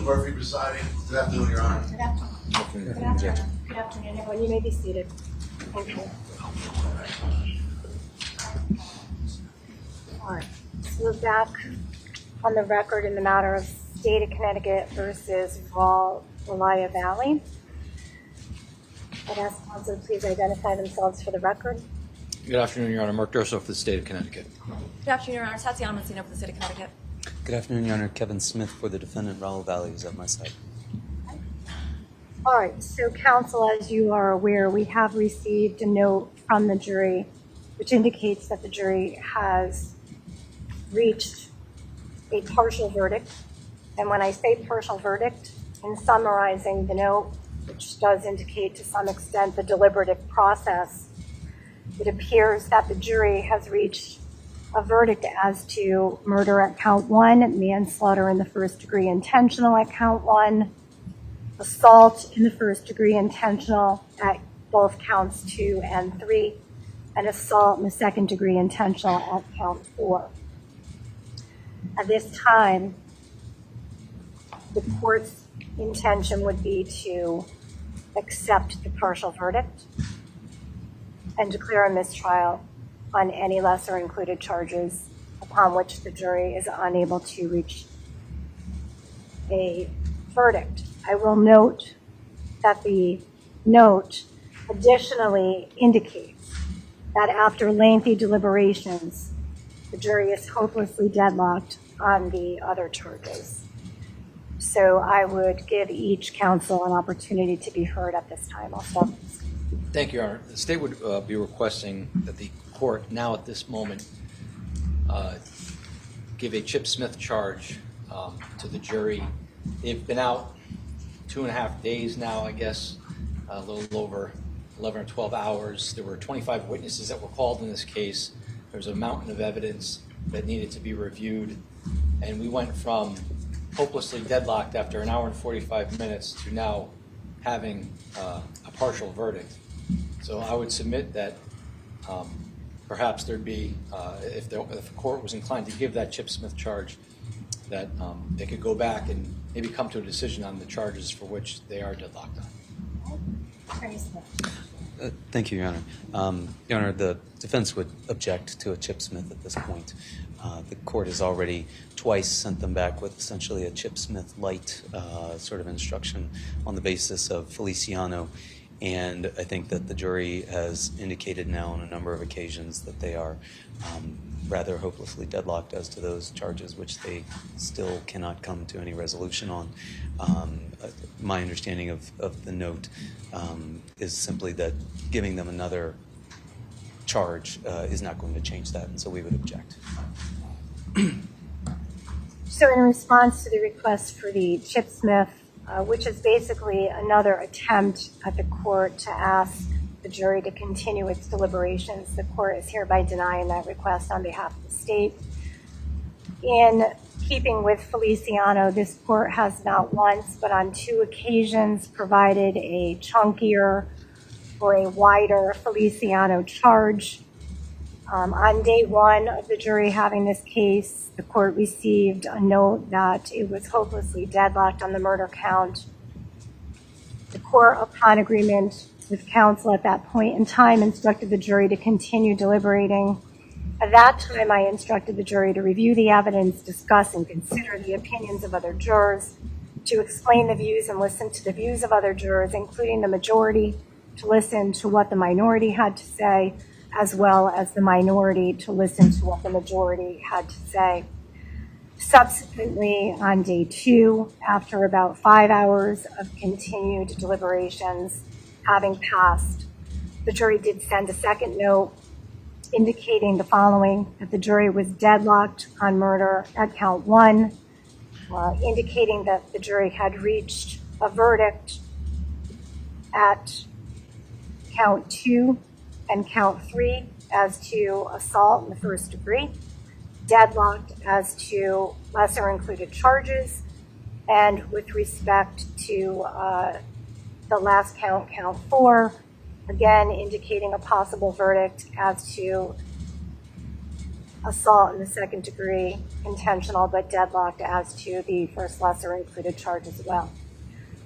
Murphy presiding. Good afternoon, Your Honor. Good afternoon. Good afternoon. Good afternoon, everyone. You may be seated. Thank you. All right. So we're back on the record in the matter of State of Connecticut versus Raul Valle. I'd ask counsel to please identify themselves for the record. Good afternoon, Your Honor. Mark Durso for the State of Connecticut. Good afternoon, Your Honor. Tatiana Messina for the State of Connecticut. Good afternoon, Your Honor. Kevin Smith for the defendant, Raul Valle, is at my side. All right. So, counsel, as you are aware, we have received a note from the jury which indicates that the jury has reached a partial verdict. And when I say partial verdict, in summarizing the note, which does indicate to some extent the deliberative process, it appears that the jury has reached a verdict as to murder at count 1, manslaughter in the first degree intentional at count 1, assault in the first degree intentional at both counts 2 and 3, and assault in the second degree intentional at count 4. At this time, the court's intention would be to accept the partial verdict and declare a mistrial on any lesser included charges upon which the jury is unable to reach a verdict. I will note that the note additionally indicates that after lengthy deliberations, the jury is hopelessly deadlocked on the other charges. So I would give each counsel an opportunity to be heard at this time. I'll stop. Thank you, Your Honor. The State would be requesting that the court now at this moment give a Chip Smith charge to the jury. They've been out 2.5 days now, I guess, a little over 11 or 12 hours. There were 25 witnesses that were called in this case. There was a mountain of evidence that needed to be reviewed. And we went from hopelessly deadlocked after an hour and 45 minutes to now having a partial verdict. So I would submit that perhaps there'd be, if the court was inclined to give that Chip Smith charge, that they could go back and maybe come to a decision on the charges for which they are deadlocked on. Thank you, Your Honor. Your Honor, the defense would object to a Chip Smith at this point. The court has already twice sent them back with essentially a Chip Smith light sort of instruction on the basis of Feliciano. And I think that the jury has indicated now on a number of occasions that they are rather hopelessly deadlocked as to those charges, which they still cannot come to any resolution on. My understanding of the note is simply that giving them another charge is not going to change that, and so we would object. So in response to the request for the Chip Smith, which is basically another attempt at the court to ask the jury to continue its deliberations, the court is hereby denying that request on behalf of the state. In keeping with Feliciano, this court has not once but on 2 occasions provided a chunkier or a wider Feliciano charge. On day 1 of the jury having this case, the court received a note that it was hopelessly deadlocked on the murder count. The court, upon agreement with counsel at that point in time, instructed the jury to continue deliberating. At that time, I instructed the jury to review the evidence, discuss and consider the opinions of other jurors, to explain the views and listen to the views of other jurors, including the majority, to listen to what the minority had to say, as well as the minority to listen to what the majority had to say. Subsequently, on day 2, after about 5 hours of continued deliberations having passed, the jury did send a second note indicating the following: that the jury was deadlocked on murder at count 1, indicating that the jury had reached a verdict at count 2 and count 3 as to assault in the first degree, deadlocked as to lesser included charges, and with respect to the last count, count 4, again indicating a possible verdict as to assault in the second degree, intentional but deadlocked as to the first lesser included charge as well.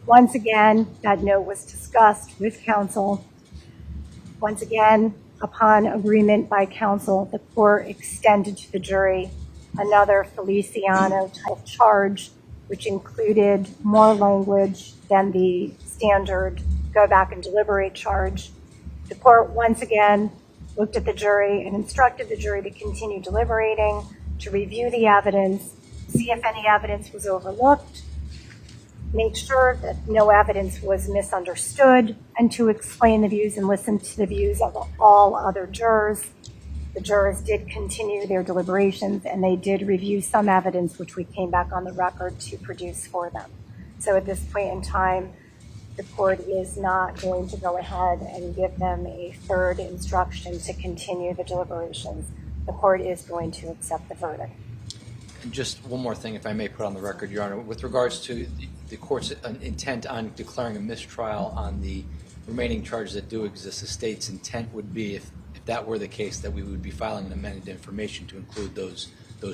Once again, that note was discussed with counsel. Once again, upon agreement by counsel, the court extended to the jury another Feliciano type charge, which included more language than the standard go back and deliberate charge. The court once again looked at the jury and instructed the jury to continue deliberating, to review the evidence, see if any evidence was overlooked, make sure that no evidence was misunderstood, and to explain the views and listen to the views of all other jurors. The jurors did continue their deliberations, and they did review some evidence, which we came back on the record to produce for them. So at this point in time, the court is not going to go ahead and give them a third instruction to continue the deliberations. The court is going to accept the verdict. And just one more thing, if I may put on the record, Your Honor, with regards to the court's intent on declaring a mistrial on the remaining charges that do exist, the state's intent would be, if that were the case, that we would be filing an amended information to include those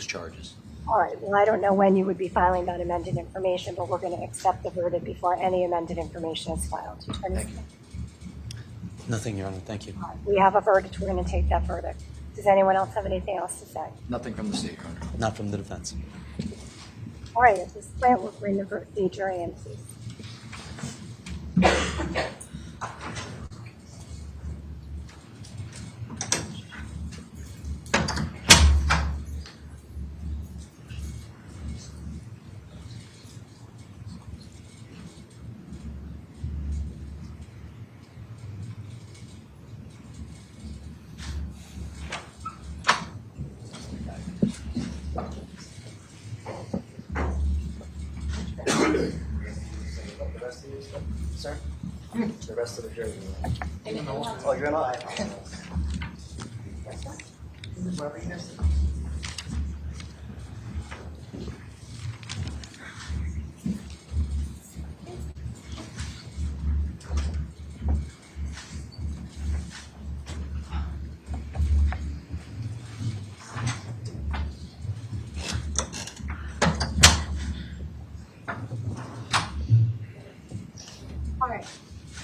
charges. All right, well, I don't know when you would be filing that amended information, but we're going to accept the verdict before any amended information is filed. Thank you. Nothing, Your Honor. Thank you. We have a verdict. We're going to take that verdict. Does anyone else have anything else to say? Nothing from the state, Your Honor. Not from the defense. All right, at this point, we'll bring the jury in, please. Sir? The rest of the jury. Oh, you're not? All right.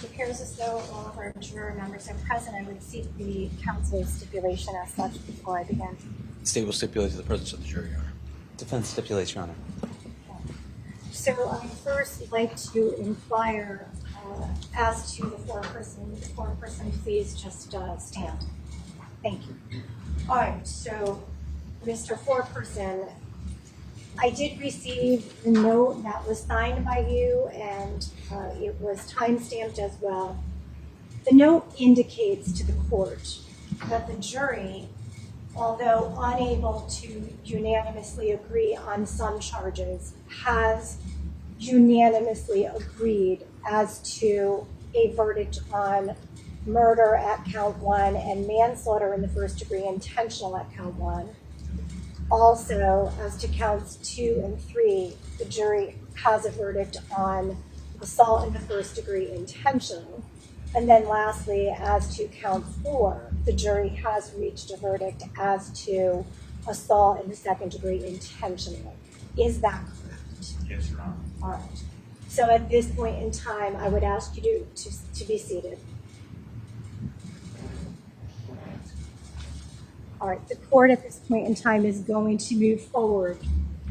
It appears as though all of our juror members are present. I would seek the counsel's stipulation as such before I begin. The state will stipulate to the presence of the jury, Your Honor. Defense stipulates, Your Honor. So I first would like to inquire as to the foreperson. The foreperson, please just stand. Thank you. All right. So, Mr. Foreperson, I did receive the note that was signed by you, and it was time-stamped as well. The note indicates to the court that the jury, although unable to unanimously agree on some charges, has unanimously agreed as to a verdict on murder at count 1 and manslaughter in the first degree intentional at count 1. Also, as to counts 2 and 3, the jury has a verdict on assault in the first degree intentional. And then lastly, as to count 4, the jury has reached a verdict as to assault in the second degree intentional. Is that correct? Yes, Your Honor. All right. So at this point in time, I would ask you to be seated. All right, the court at this point in time is going to move forward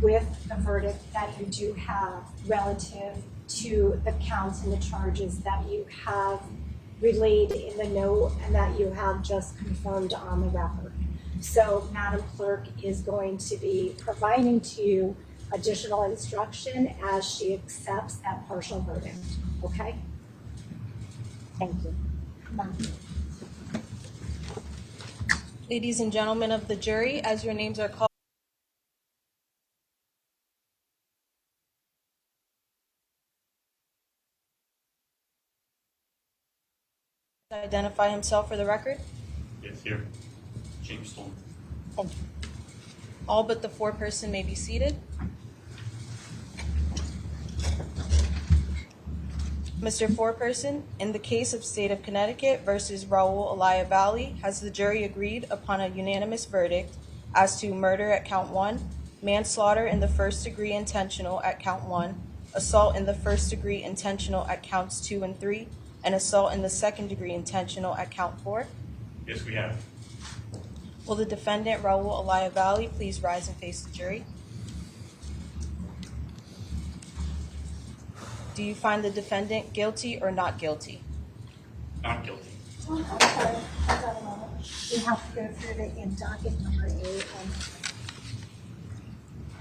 with the verdict that you do have relative to the counts and the charges that you have relayed in the note and that you have just confirmed on the record. So Madam Clerk is going to be providing to you additional instruction as she accepts that partial verdict, okay? Thank you. Come on. Ladies and gentlemen of the jury, as your names are called, identify himself for the record. Yes, here. James Stone. Thank you. All but the foreperson may be seated. Mr. Foreperson, in the case of State of Connecticut versus Raul Valle, has the jury agreed upon a unanimous verdict as to murder at count 1, manslaughter in the first degree intentional at count 1, assault in the first degree intentional at counts 2 and 3, and assault in the second degree intentional at count 4? Yes, we have. Will the defendant, Raul Valle, please rise and face the jury? Do you find the defendant guilty or not guilty? Not guilty. I'm sorry, hold on a moment. We have to go through it in docket number 8.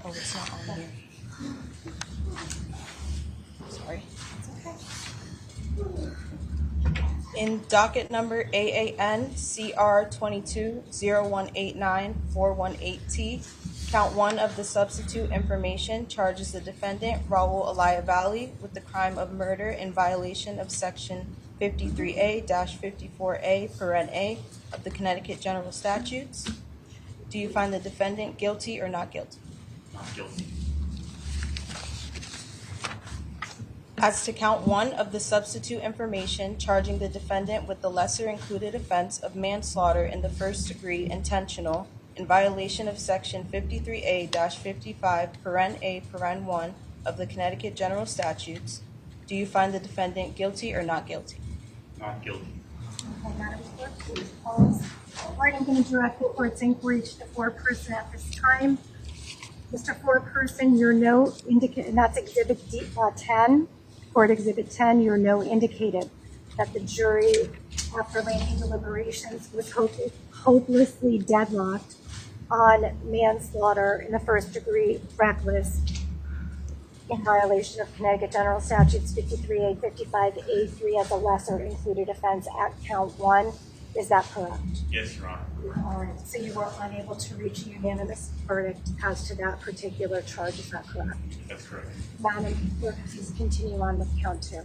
Oh, it's not on here. Sorry. In docket number AAN CR 22-0189-418T, count 1 of the substitute information charges the defendant, Raul Valle, with the crime of murder in violation of section 53A-54A paren A of the Connecticut General Statutes. Do you find the defendant guilty or not guilty? Not guilty. As to count 1 of the substitute information charging the defendant with the lesser included offense of manslaughter in the first degree intentional in violation of section 53A-55 paren A paren 1 of the Connecticut General Statutes, do you find the defendant guilty or not guilty? Not guilty. Okay, Madam Clerk, please pause. All right, I'm going to direct the court's inquiry to the foreperson at this time. Mr. Foreperson, your note indicated, and that's Exhibit 10, Court Exhibit 10, your note indicated that the jury, after lengthy deliberations, was hopelessly deadlocked on manslaughter in the first degree reckless in violation of Connecticut General Statutes 53A, 55A3 as a lesser included offense at count 1. Is that correct? Yes, Your Honor. All right, so you were unable to reach a unanimous verdict as to that particular charge, is that correct? That's correct. Madam Clerk, please continue on with count 2.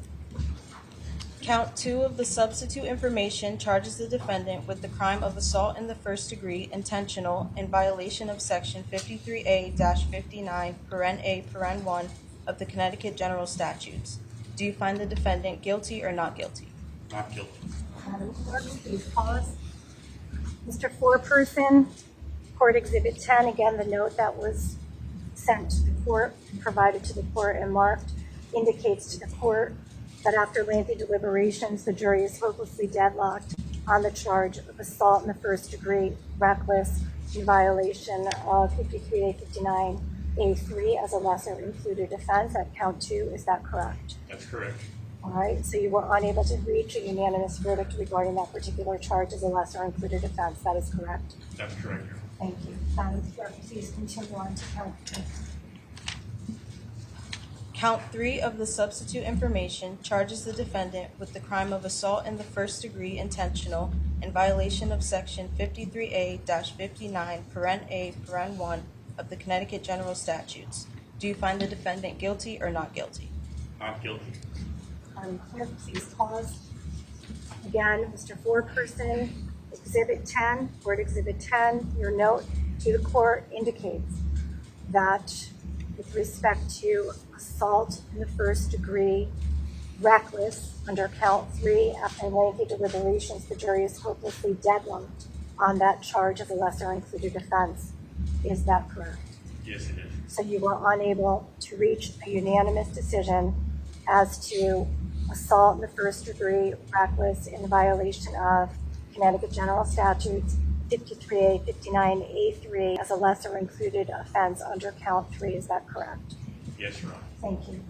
Count 2 of the substitute information charges the defendant with the crime of assault in the first degree intentional in violation of section 53A-59 paren A paren 1 of the Connecticut General Statutes. Do you find the defendant guilty or not guilty? Not guilty. Madam Clerk, please pause. Mr. Foreperson, Court Exhibit 10, again, the note that was sent to the court, provided to the court and marked, indicates to the court that after lengthy deliberations, the jury is hopelessly deadlocked on the charge of assault in the first degree reckless in violation of 53A-59A3 as a lesser included offense at count 2. Is that correct? That's correct. All right, so you were unable to reach a unanimous verdict regarding that particular charge as a lesser included offense. That is correct. That's correct, Your Honor. Thank you. Madam Clerk, please continue on to count 3. Count 3 of the substitute information charges the defendant with the crime of assault in the first degree intentional in violation of section 53A-59 paren A paren 1 of the Connecticut General Statutes. Do you find the defendant guilty or not guilty? Not guilty. Madam Clerk, please pause. Again, Mr. Foreperson, Exhibit 10, Court Exhibit 10, your note to the court indicates that with respect to assault in the first degree reckless under count 3, after lengthy deliberations, the jury is hopelessly deadlocked on that charge of a lesser included offense. Is that correct? Yes, it is. So you were unable to reach a unanimous decision as to assault in the first degree reckless in violation of Connecticut General Statutes 53A, 59A3 as a lesser included offense under count 3. Is that correct? Yes, Your Honor. Thank you.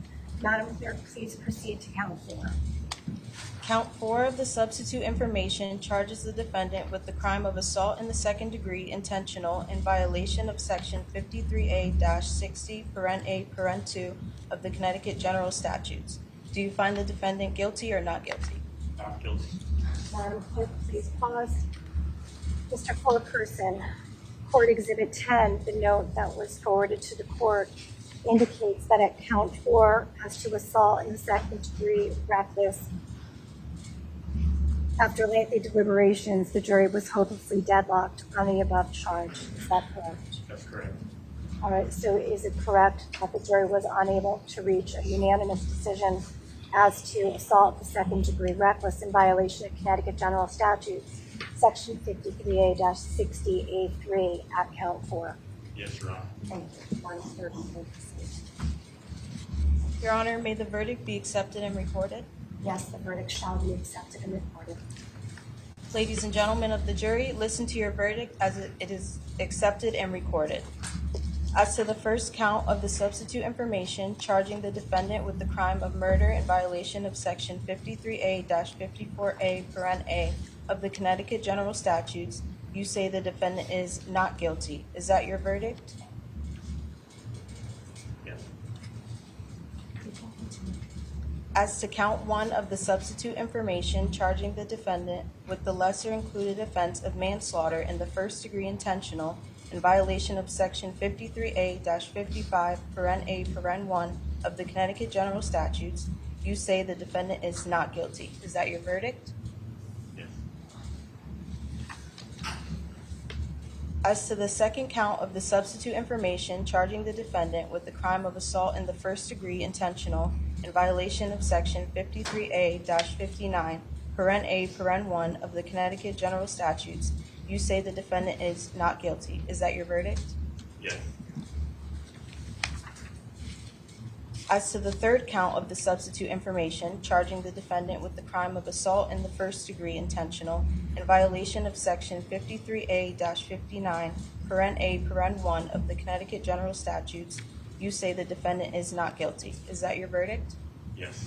Madam Clerk, please proceed to count 4. Count 4 of the substitute information charges the defendant with the crime of assault in the second degree intentional in violation of section 53A-60 paren A paren 2 of the Connecticut General Statutes. Do you find the defendant guilty or not guilty? Not guilty. Madam Clerk, please pause. Mr. Foreperson, Court Exhibit 10, the note that was forwarded to the court indicates that at count 4 as to assault in the second degree reckless, after lengthy deliberations, the jury was hopelessly deadlocked on the above charge. Is that correct? That's correct. All right, so is it correct that the jury was unable to reach a unanimous decision as to assault the second degree reckless in violation of Connecticut General Statutes Section 53A-60A3 at count 4. Yes, Your Honor. Thank you. One is third and third proceed. Your Honor, may the verdict be accepted and recorded? Yes, the verdict shall be accepted and recorded. Ladies and gentlemen of the jury, listen to your verdict as it is accepted and recorded. As to the first count of the substitute information charging the defendant with the crime of murder in violation of Section 53A-54A of the Connecticut General Statutes, you say the defendant is not guilty. Is that your verdict? Yes. As to count 1 of the substitute information charging the defendant with the lesser included offense of manslaughter in the first degree intentional in violation of Section 53A-55 of the Connecticut General Statutes, you say the defendant is not guilty. Is that your verdict? Yes. As to the second count of the substitute information charging the defendant with the crime of assault in the first degree intentional in violation of Section 53A-59 of the Connecticut General Statutes, you say the defendant is not guilty. Is that your verdict? Yes. As to the third count of the substitute information charging the defendant with the crime of assault in the first degree intentional in violation of Section 53A-59 of the Connecticut General Statutes, you say the defendant is not guilty. Is that your verdict? Yes.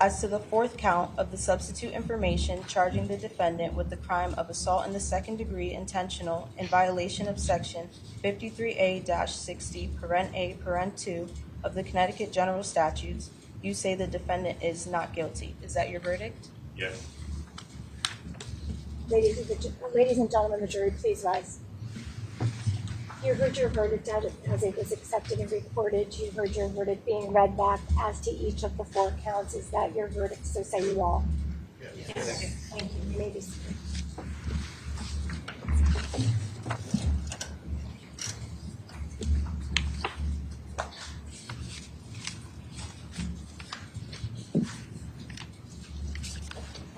As to the fourth count of the substitute information charging the defendant with the crime of assault in the second degree intentional in violation of Section 53A-60 of the Connecticut General Statutes, you say the defendant is not guilty. Is that your verdict? Yes. Ladies and gentlemen of the jury, please rise. You heard your verdict as it was accepted and recorded. You heard your verdict being read back as to each of the 4 counts. Is that your verdict? So say you all. Yes. Thank you. You may be seated.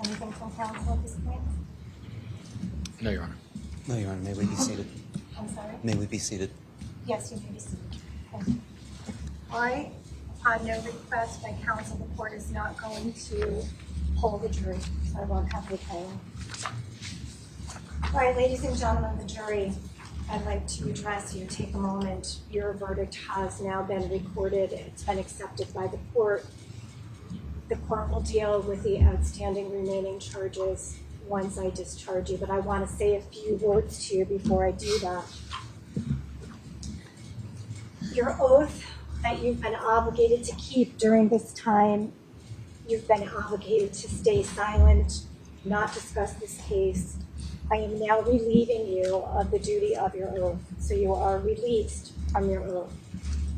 Anything from counsel at this point? No, Your Honor. No, Your Honor, may we be seated? I'm sorry? May we be seated? Yes, you may be seated. Thank you. I, on no request by counsel, the court is not going to hold the jury, so I won't have the claim. All right, ladies and gentlemen of the jury, I'd like to address you. Take a moment. Your verdict has now been recorded. It's been accepted by the court. The court will deal with the outstanding remaining charges once I discharge you, but I want to say a few words to you before I do that. Your oath that you've been obligated to keep during this time, you've been obligated to stay silent, not discuss this case. I am now relieving you of the duty of your oath, so you are released from your oath.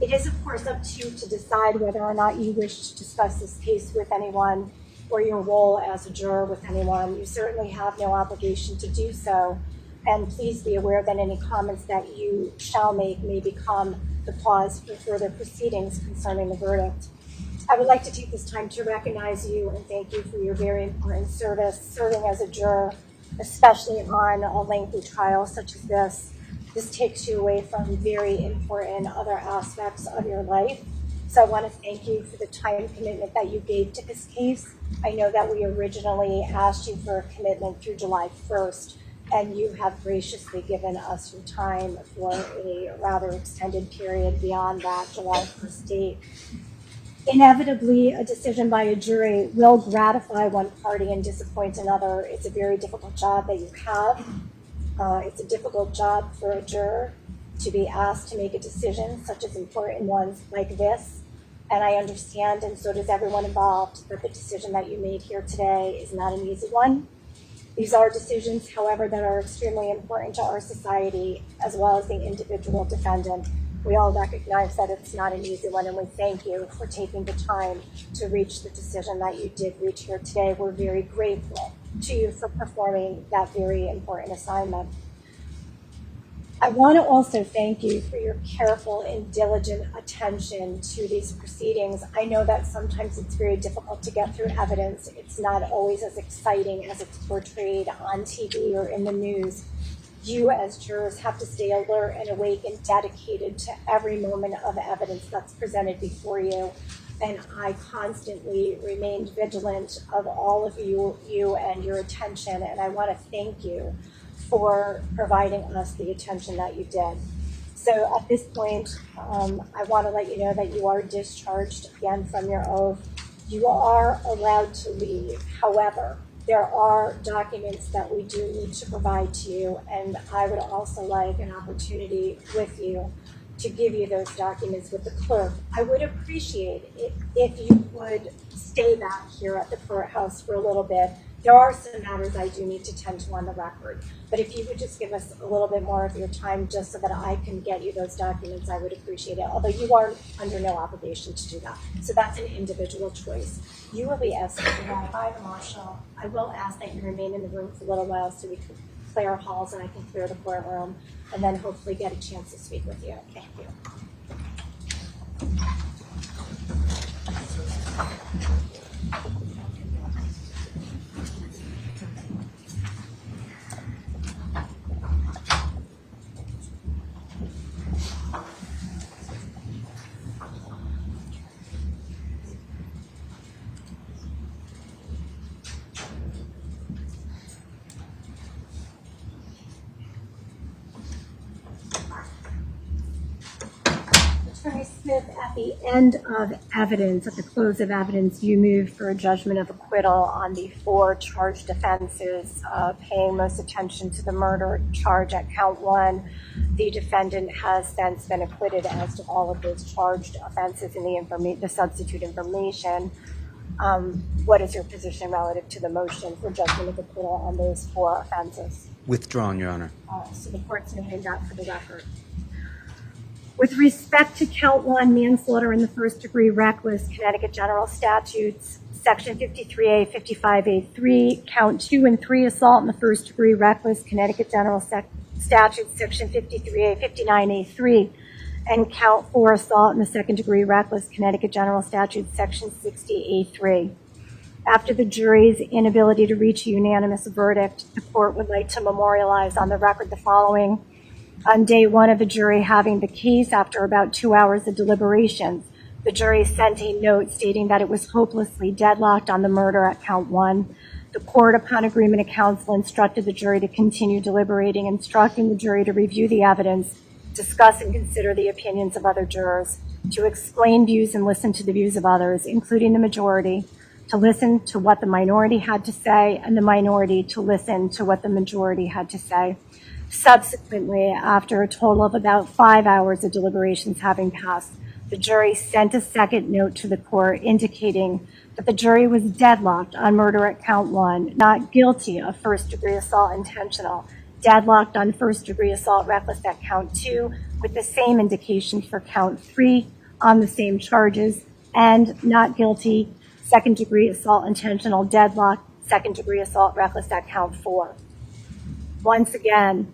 It is, of course, up to you to decide whether or not you wish to discuss this case with anyone or your role as a juror with anyone. You certainly have no obligation to do so, and please be aware that any comments that you shall make may become the cause for further proceedings concerning the verdict. I would like to take this time to recognize you and thank you for your very important service, serving as a juror, especially on a lengthy trial such as this. This takes you away from very important other aspects of your life. So I want to thank you for the time commitment that you gave to this case. I know that we originally asked you for a commitment through July 1st, and you have graciously given us your time for a rather extended period beyond that July 1st date. Inevitably, a decision by a jury will gratify one party and disappoint another. It's a very difficult job that you have. It's a difficult job for a juror to be asked to make a decision, such as important ones like this. And I understand, and so does everyone involved, that the decision that you made here today is not an easy one. These are decisions, however, that are extremely important to our society, as well as the individual defendant. We all recognize that it's not an easy one, and we thank you for taking the time to reach the decision that you did reach here today. We're very grateful to you for performing that very important assignment. I want to also thank you for your careful and diligent attention to these proceedings. I know that sometimes it's very difficult to get through evidence. It's not always as exciting as it's portrayed on TV or in the news. You as jurors have to stay alert and awake and dedicated to every moment of evidence that's presented before you. And I constantly remained vigilant of all of you and your attention, and I want to thank you for providing us the attention that you did. So at this point, I want to let you know that you are discharged again from your oath. You are allowed to leave. However, there are documents that we do need to provide to you, and I would also like an opportunity with you to give you those documents with the clerk. I would appreciate it if you would stay back here at the courthouse for a little bit. There are some matters I do need to tend to on the record, but if you would just give us a little bit more of your time just so that I can get you those documents, I would appreciate it, although you are under no obligation to do that. So that's an individual choice. You will be escorted out by the marshal. I will ask that you remain in the room for a little while so we can clear halls and I can clear the courtroom and then hopefully get a chance to speak with you. Thank you. Attorney Smith, at the end of evidence, at the close of evidence, you moved for a judgment of acquittal on the 4 charged offenses, paying most attention to the murder charge at count 1. The defendant has since been acquitted as to all of those charged offenses in the substitute information. What is your position relative to the motion for judgment of acquittal on those 4 offenses? Withdrawn, Your Honor. So the court's noting that for the record. With respect to count 1, manslaughter in the first degree reckless, Connecticut General Statutes, Section 53A, 55A3, count 2 and 3, assault in the first degree reckless, Connecticut General Statutes, Section 53A, 59A3, and count 4, assault in the second degree reckless, Connecticut General Statutes, Section 60A3. After the jury's inability to reach a unanimous verdict, the court would like to memorialize on the record the following. On day 1 of the jury having the case, after about 2 hours of deliberations, the jury sent a note stating that it was hopelessly deadlocked on the murder at count 1. The court, upon agreement of counsel, instructed the jury to continue deliberating, instructing the jury to review the evidence, discuss and consider the opinions of other jurors, to explain views and listen to the views of others, including the majority, to listen to what the minority had to say, and the minority to listen to what the majority had to say. Subsequently, after a total of about 5 hours of deliberations having passed, the jury sent a second note to the court indicating that the jury was deadlocked on murder at count 1, not guilty of first-degree assault intentional, deadlocked on first-degree assault reckless at count 2, with the same indication for count 3 on the same charges, and not guilty second-degree assault intentional, deadlocked second-degree assault reckless at count 4. Once again,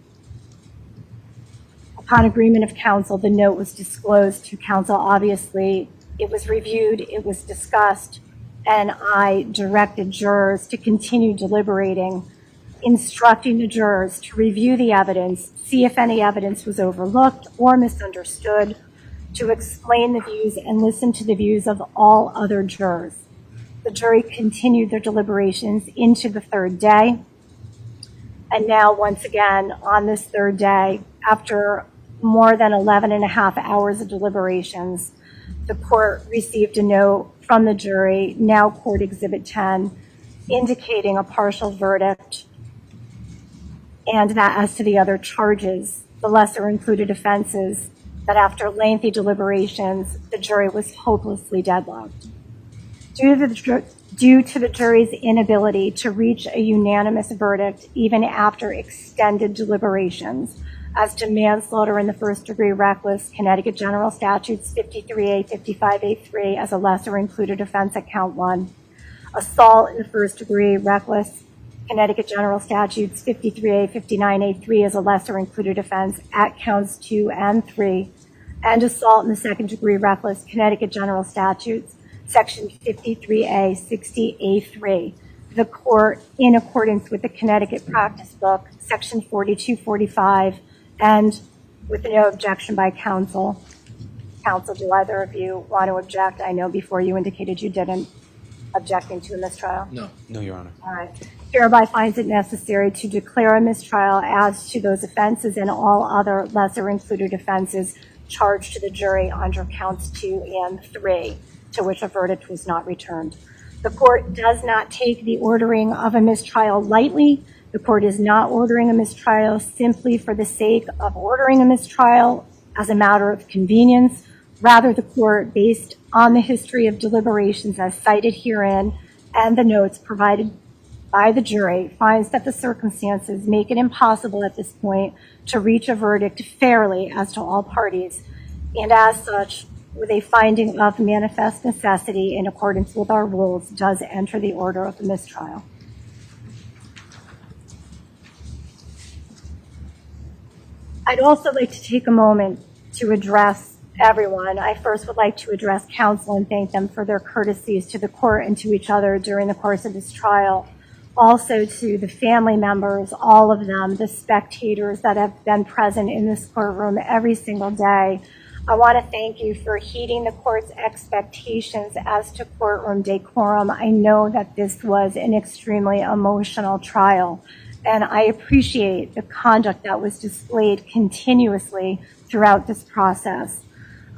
upon agreement of counsel, the note was disclosed to counsel. Obviously, it was reviewed, it was discussed, and I directed jurors to continue deliberating, instructing the jurors to review the evidence, see if any evidence was overlooked or misunderstood, to explain the views and listen to the views of all other jurors. The jury continued their deliberations into the 3rd day. And now, once again, on this 3rd day, after more than 11 and a half hours of deliberations, the court received a note from the jury, now Court Exhibit 10, indicating a partial verdict, and that as to the other charges, the lesser included offenses, that after lengthy deliberations, the jury was hopelessly deadlocked. Due to the jury's inability to reach a unanimous verdict, even after extended deliberations, as to manslaughter in the first degree reckless, Connecticut General Statutes 53A, 55A3 as a lesser included offense at count 1, assault in the first degree reckless, Connecticut General Statutes 53A, 59A3 as a lesser included offense at counts 2 and 3, and assault in the second degree reckless, Connecticut General Statutes, Section 53A, 60A3. The court, in accordance with the Connecticut Practice Book, Section 4245, and with no objection by counsel. Counsel, do either of you want to object? I know before you indicated you didn't. Objecting to a mistrial? No. No, Your Honor. All right. Hereby finds it necessary to declare a mistrial as to those offenses and all other lesser included offenses charged to the jury under counts 2 and 3, to which a verdict was not returned. The court does not take the ordering of a mistrial lightly. The court is not ordering a mistrial simply for the sake of ordering a mistrial as a matter of convenience. Rather, the court, based on the history of deliberations as cited herein and the notes provided by the jury, finds that the circumstances make it impossible at this point to reach a verdict fairly as to all parties, and as such, with a finding of manifest necessity in accordance with our rules, does enter the order of the mistrial. I'd also like to take a moment to address everyone. I first would like to address counsel and thank them for their courtesies to the court and to each other during the course of this trial. Also to the family members, all of them, the spectators that have been present in this courtroom every single day. I want to thank you for heeding the court's expectations as to courtroom decorum. I know that this was an extremely emotional trial, and I appreciate the conduct that was displayed continuously throughout this process.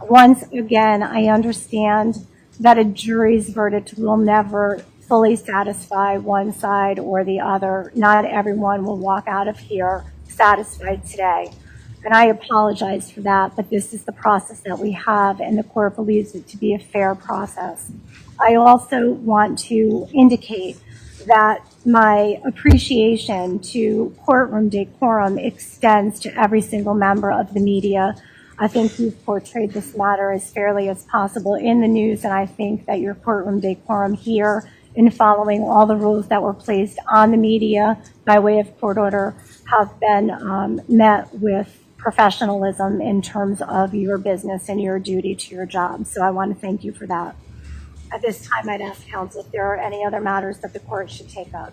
Once again, I understand that a jury's verdict will never fully satisfy one side or the other. Not everyone will walk out of here satisfied today. And I apologize for that, but this is the process that we have, and the court believes it to be a fair process. I also want to indicate that my appreciation to courtroom decorum extends to every single member of the media. I think you've portrayed this matter as fairly as possible in the news, and I think that your courtroom decorum here in following all the rules that were placed on the media by way of court order have been met with professionalism in terms of your business and your duty to your job. So I want to thank you for that. At this time, I'd ask counsel if there are any other matters that the court should take up.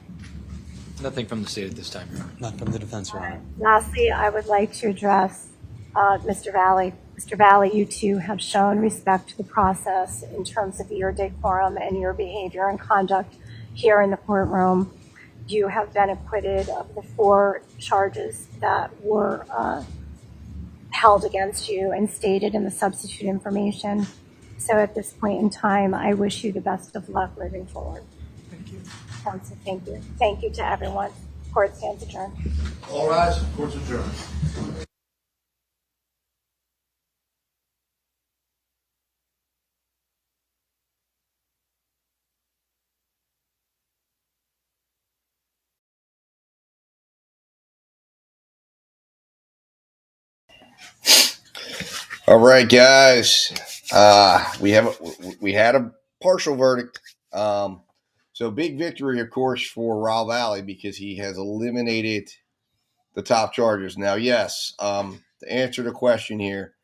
Nothing from the state at this time, Your Honor. Not from the defense, Your Honor. Lastly, I would like to address Mr. Valle. Mr. Valle, you too have shown respect to the process in terms of your decorum and your behavior and conduct here in the courtroom. You have been acquitted of the 4 charges that were held against you and stated in the substitute information. So at this point in time, I wish you the best of luck moving forward. Thank you. Counsel, thank you. Thank you to everyone. Court stands adjourned. All rise, court's adjourned. All right, guys. We had a partial verdict. So big victory, of course, for Raul Valle because he has eliminated the top charges. Now, yes, to answer the question here,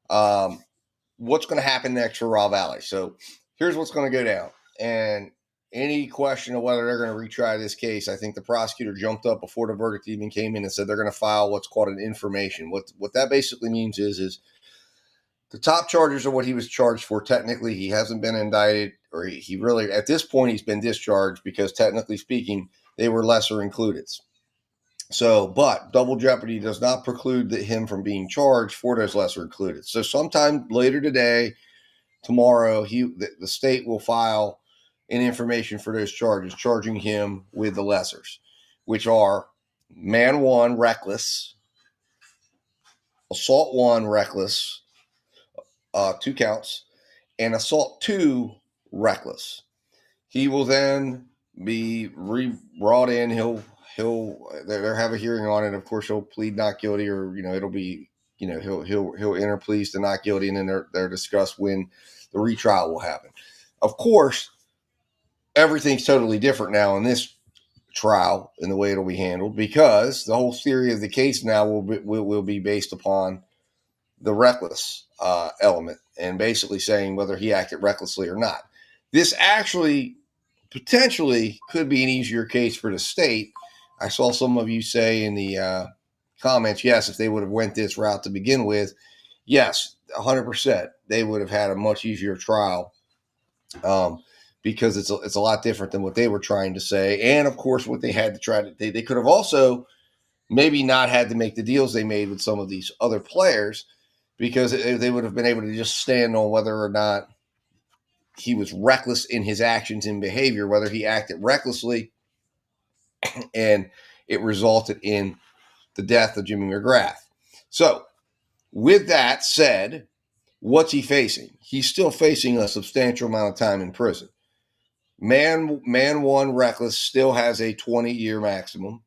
what's going to happen next for Raul Valle? So here's what's going to go down. And any question of whether they're going to retry this case, I think the prosecutor jumped up before the verdict even came in and said they're going to file what's called an information. What that basically means is the top charges are what he was charged for. Technically, he hasn't been indicted, or he really, at this point, he's been discharged because technically speaking, they were lesser included. So, but double jeopardy does not preclude him from being charged for those lesser included. So sometime later today, tomorrow, the state will file an information for those charges, charging him with the lessers, which are man 1, reckless, assault 1, reckless, 2 counts, and assault 2, reckless. He will then be brought in. They'll have a hearing on it. Of course, he'll plead not guilty, or it'll be he'll enter pleas to not guilty, and then they're discussed when the retrial will happen. Of course, everything's totally different now in this trial and the way it'll be handled, because the whole theory of the case now will be based upon the reckless element, and basically saying whether he acted recklessly or not. This actually potentially could be an easier case for the state. I saw some of you say in the comments, yes, if they would have went this route to begin with, yes, 100%, they would have had a much easier trial, because it's a lot different than what they were trying to say. And of course, what they had to try to, they could have also maybe not had to make the deals they made with some of these other players, because they would have been able to just stand on whether or not he was reckless in his actions and behavior, whether he acted recklessly and it resulted in the death of Jimmy McGrath. So with that said, what's he facing? He's still facing a substantial amount of time in prison. Man one reckless still has a 20-year maximum.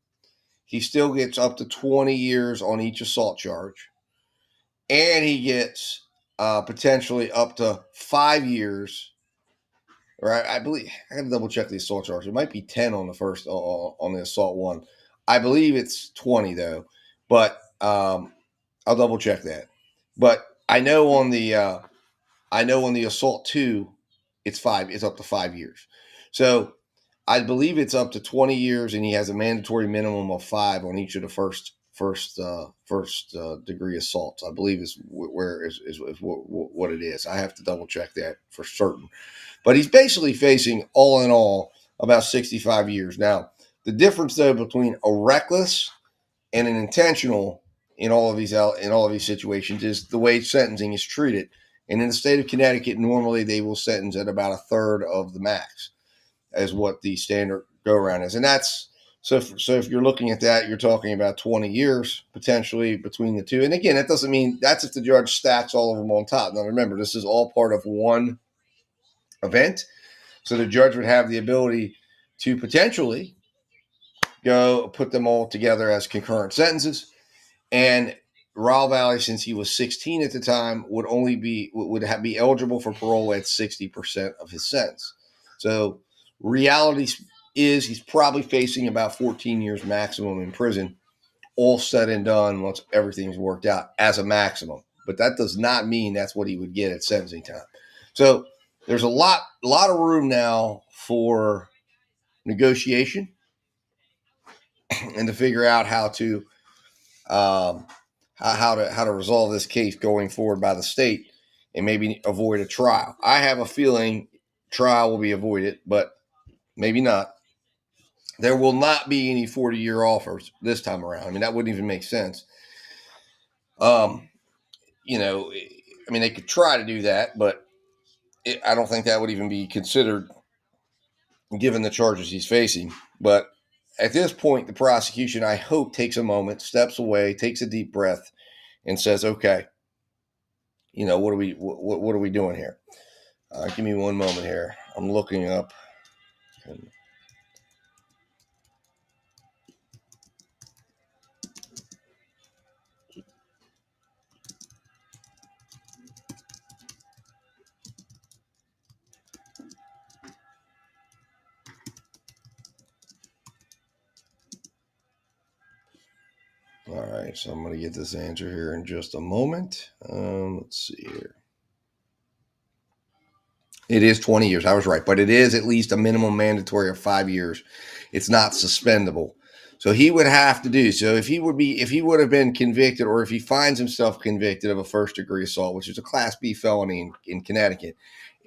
He still gets up to 20 years on each assault charge. And he gets potentially up to 5 years. Right, I believe I got to double check the assault charge. It might be 10 on the first on the assault one. I believe it's 20 though, but I'll double check that. But I know on the assault 2, it's 5. It's up to 5 years. So I believe it's up to 20 years, and he has a mandatory minimum of 5 on each of the first degree assaults. I believe is what it is. I have to double check that for certain. But he's basically facing, all in all, about 65 years. Now, the difference, though, between a reckless and an intentional in all of these situations is the way sentencing is treated. And in the state of Connecticut, normally they will sentence at about a third of the max, as what the standard go-around is. And that's so if you're looking at that, you're talking about 20 years potentially between the two. And again, that doesn't mean that's if the judge stacks all of them on top. Now, remember, this is all part of one event. So the judge would have the ability to potentially go put them all together as concurrent sentences. And Raul Valle, since he was 16 at the time, would be eligible for parole at 60% of his sentence. So reality is he's probably facing about 14 years maximum in prison, all said and done once everything's worked out as a maximum. But that does not mean that's what he would get at sentencing time. So there's a lot of room now for negotiation and to figure out how to resolve this case going forward by the state and maybe avoid a trial. I have a feeling trial will be avoided, but maybe not. There will not be any 40-year offers this time around. I mean, that wouldn't even make sense. They could try to do that, but I don't think that would even be considered given the charges he's facing. But at this point, the prosecution, I hope, takes a moment, steps away, takes a deep breath, and says, okay, what are we doing here? Give me one moment here. I'm looking up. All right, so I'm going to get this answer here in just a moment. Let's see here. It is 20 years. I was right, but it is at least a minimum mandatory of 5 years. It's not suspendable. So he would have to do. So if he would have been convicted, or if he finds himself convicted of a first-degree assault, which is a Class B felony in Connecticut,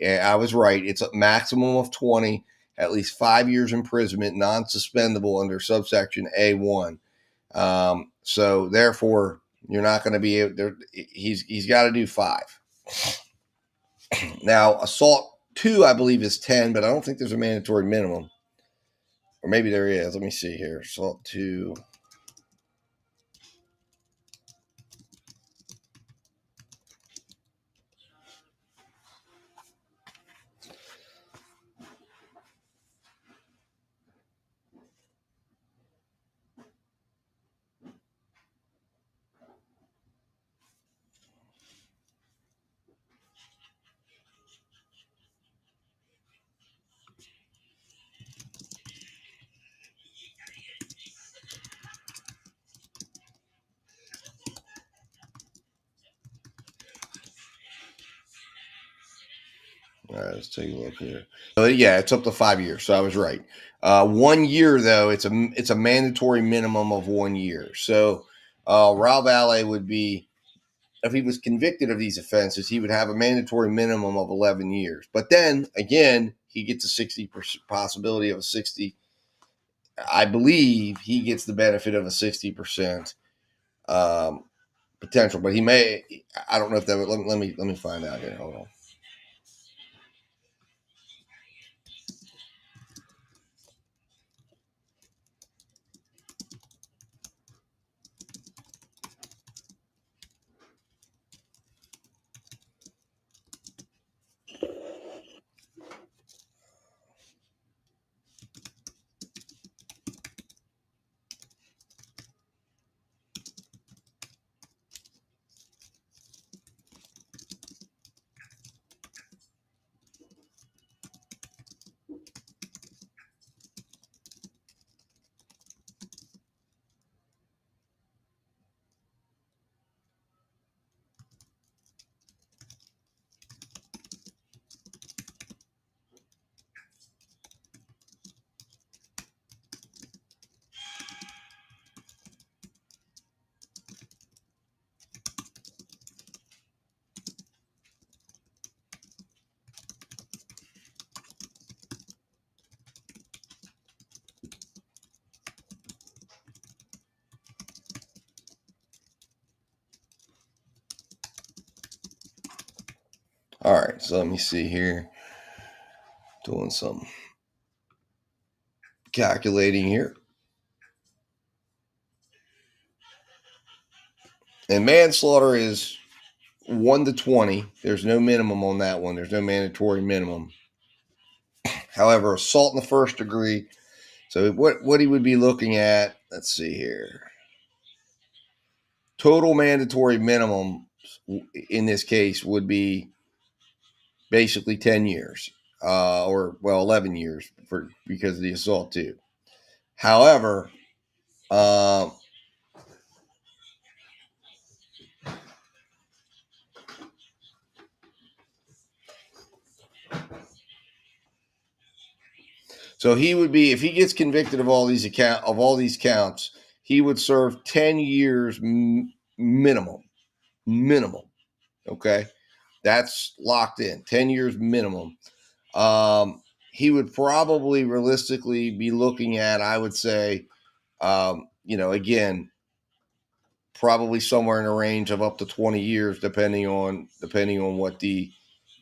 I was right. It's a maximum of 20, at least 5 years imprisonment, non-suspendable under subsection A1. So therefore, you're not going to be able there. He's got to do 5. Now, assault 2, I believe, is 10, but I don't think there's a mandatory minimum. Or maybe there is. Let me see here. Assault 2. All right, let's take a look here. Yeah, it's up to 5 years. So I was right. 1 year though, it's a mandatory minimum of 1 year. So Raul Valle would be, if he was convicted of these offenses, he would have a mandatory minimum of 11 years. But then again, he gets a 60% possibility of a 60. I believe he gets the benefit of a 60% potential, but he may. I don't know if that would. Let me find out here. Hold on. All right, so let me see here. Doing some calculating here. And manslaughter is 1 to 20. There's no minimum on that one. There's no mandatory minimum. However, assault in the first degree. So what he would be looking at, let's see here. Total mandatory minimum in this case would be basically 10 years, or 11 years because of the assault too. However, so he would be, if he gets convicted of all these counts, he would serve 10 years minimum. Okay, that's locked in. 10 years minimum. He would probably realistically be looking at, I would say, again, probably somewhere in a range of up to 20 years, depending on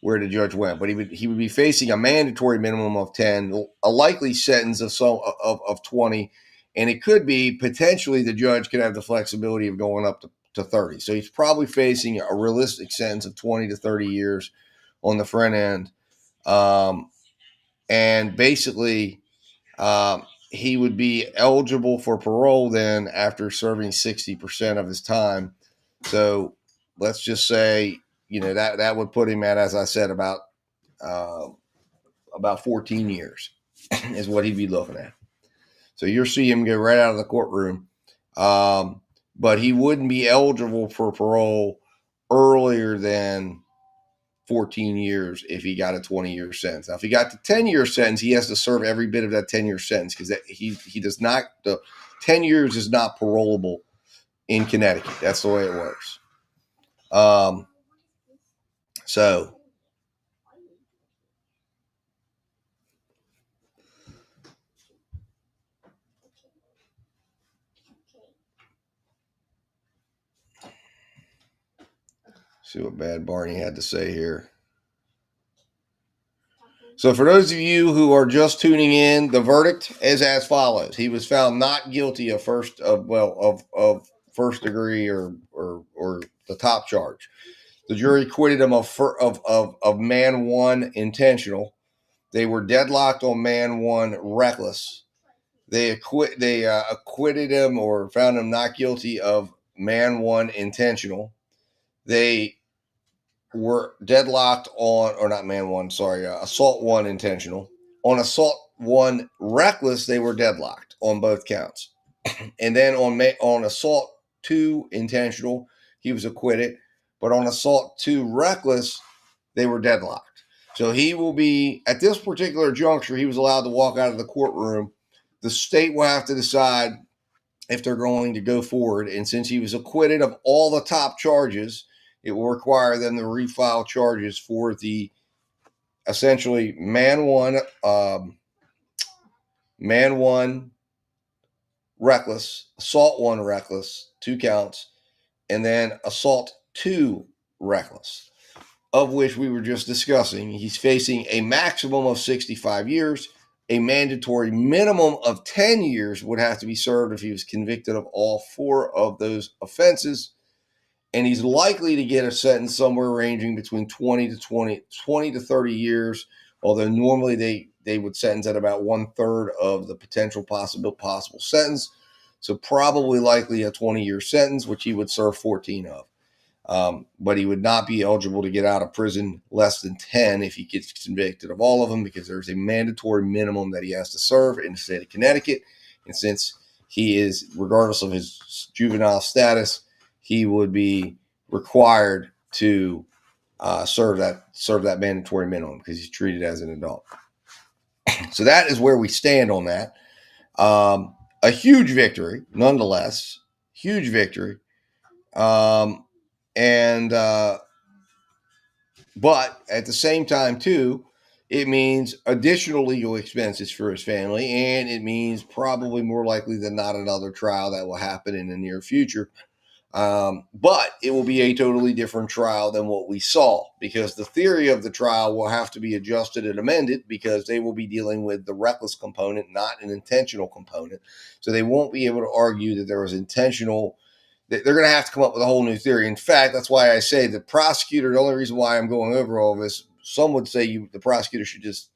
where the judge went. But he would be facing a mandatory minimum of 10, a likely sentence of 20, and it could be potentially the judge could have the flexibility of going up to 30. So he's probably facing a realistic sentence of 20 to 30 years on the front end. And basically, he would be eligible for parole then after serving 60% of his time. So let's just say, that would put him at, as I said, about 14 years is what he'd be looking at. So you'll see him get right out of the courtroom. But he wouldn't be eligible for parole earlier than 14 years if he got a 20-year sentence. Now, if he got the 10-year sentence, he has to serve every bit of that 10-year sentence because he does not. The 10 years is not parolable in Connecticut. That's the way it works. So see what Bad Barney had to say here. So for those of you who are just tuning in, the verdict is as follows. He was found not guilty of first degree or the top charge. The jury acquitted him of man one intentional. They were deadlocked on man one reckless. They acquitted him or found him not guilty of man one intentional. They were deadlocked on, or not man one, sorry, assault one intentional. On assault one reckless, they were deadlocked on both counts. And then on assault two intentional, he was acquitted. But on assault two reckless, they were deadlocked. So he will be, at this particular juncture, he was allowed to walk out of the courtroom. The state will have to decide if they're going to go forward. And since he was acquitted of all the top charges, it will require them to refile charges for the essentially man one reckless, assault one reckless, 2 counts, and then assault 2 reckless, of which we were just discussing. He's facing a maximum of 65 years. A mandatory minimum of 10 years would have to be served if he was convicted of all 4 of those offenses. And he's likely to get a sentence somewhere ranging between 20 to 30 years, although normally they would sentence at about 1/3 of the potential possible sentence. So probably likely a 20-year sentence, which he would serve 14 of. But he would not be eligible to get out of prison less than 10 if he gets convicted of all of them, because there's a mandatory minimum that he has to serve in the state of Connecticut. And since he is, regardless of his juvenile status, he would be required to serve that mandatory minimum because he's treated as an adult. So that is where we stand on that. A huge victory, nonetheless, huge victory. But at the same time, too, it means additional legal expenses for his family, and it means probably more likely than not another trial that will happen in the near future. But it will be a totally different trial than what we saw, because the theory of the trial will have to be adjusted and amended, because they will be dealing with the reckless component, not an intentional component. So they won't be able to argue that there was intentional. They're going to have to come up with a whole new theory. In fact, that's why I say the prosecutor, the only reason why I'm going over all of this, some would say the prosecutor should just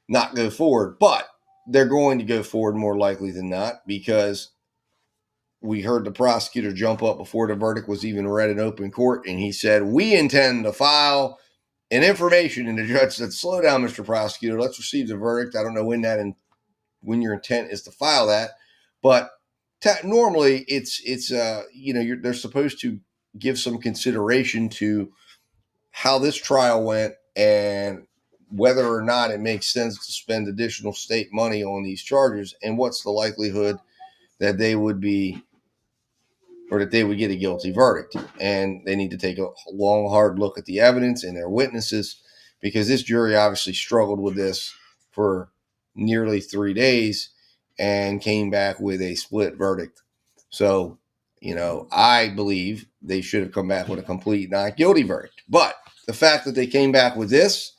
not go forward, but they're going to go forward more likely than not, because we heard the prosecutor jump up before the verdict was even read in open court, and he said, "We intend to file an information." And the judge said, "Slow down, Mr. Prosecutor. Let's receive the verdict." I don't know when your intent is to file that, but normally it's they're supposed to give some consideration to how this trial went and whether or not it makes sense to spend additional state money on these charges, and what's the likelihood that they would be, or that they would get a guilty verdict. And they need to take a long, hard look at the evidence and their witnesses, because this jury obviously struggled with this for nearly 3 days and came back with a split verdict. So, I believe they should have come back with a complete not guilty verdict. But the fact that they came back with this,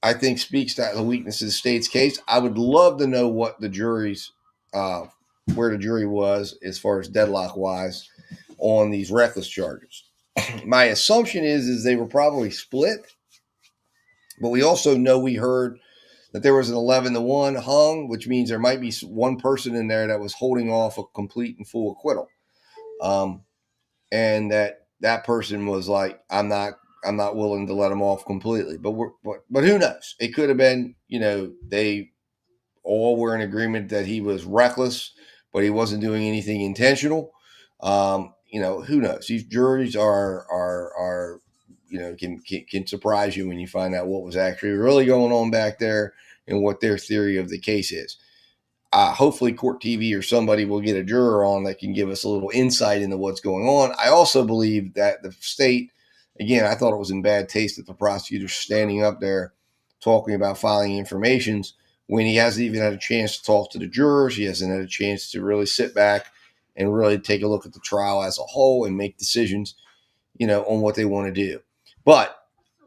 I think, speaks to the weakness of the state's case. I would love to know what the jury's where the jury was as far as deadlock wise on these reckless charges. My assumption is they were probably split, but we also know, we heard that there was an 11-1 hung, which means there might be one person in there that was holding off a complete and full acquittal. And that person was like, I'm not willing to let him off completely, but who knows? It could have been, they all were in agreement that he was reckless, but he wasn't doing anything intentional. Who knows? These juries are can surprise you when you find out what was actually really going on back there and what their theory of the case is. Hopefully Court TV or somebody will get a juror on that can give us a little insight into what's going on. I also believe that the state, again, I thought it was in bad taste that the prosecutor's standing up there talking about filing informations when he hasn't even had a chance to talk to the jurors. He hasn't had a chance to really sit back and really take a look at the trial as a whole and make decisions, on what they want to do. But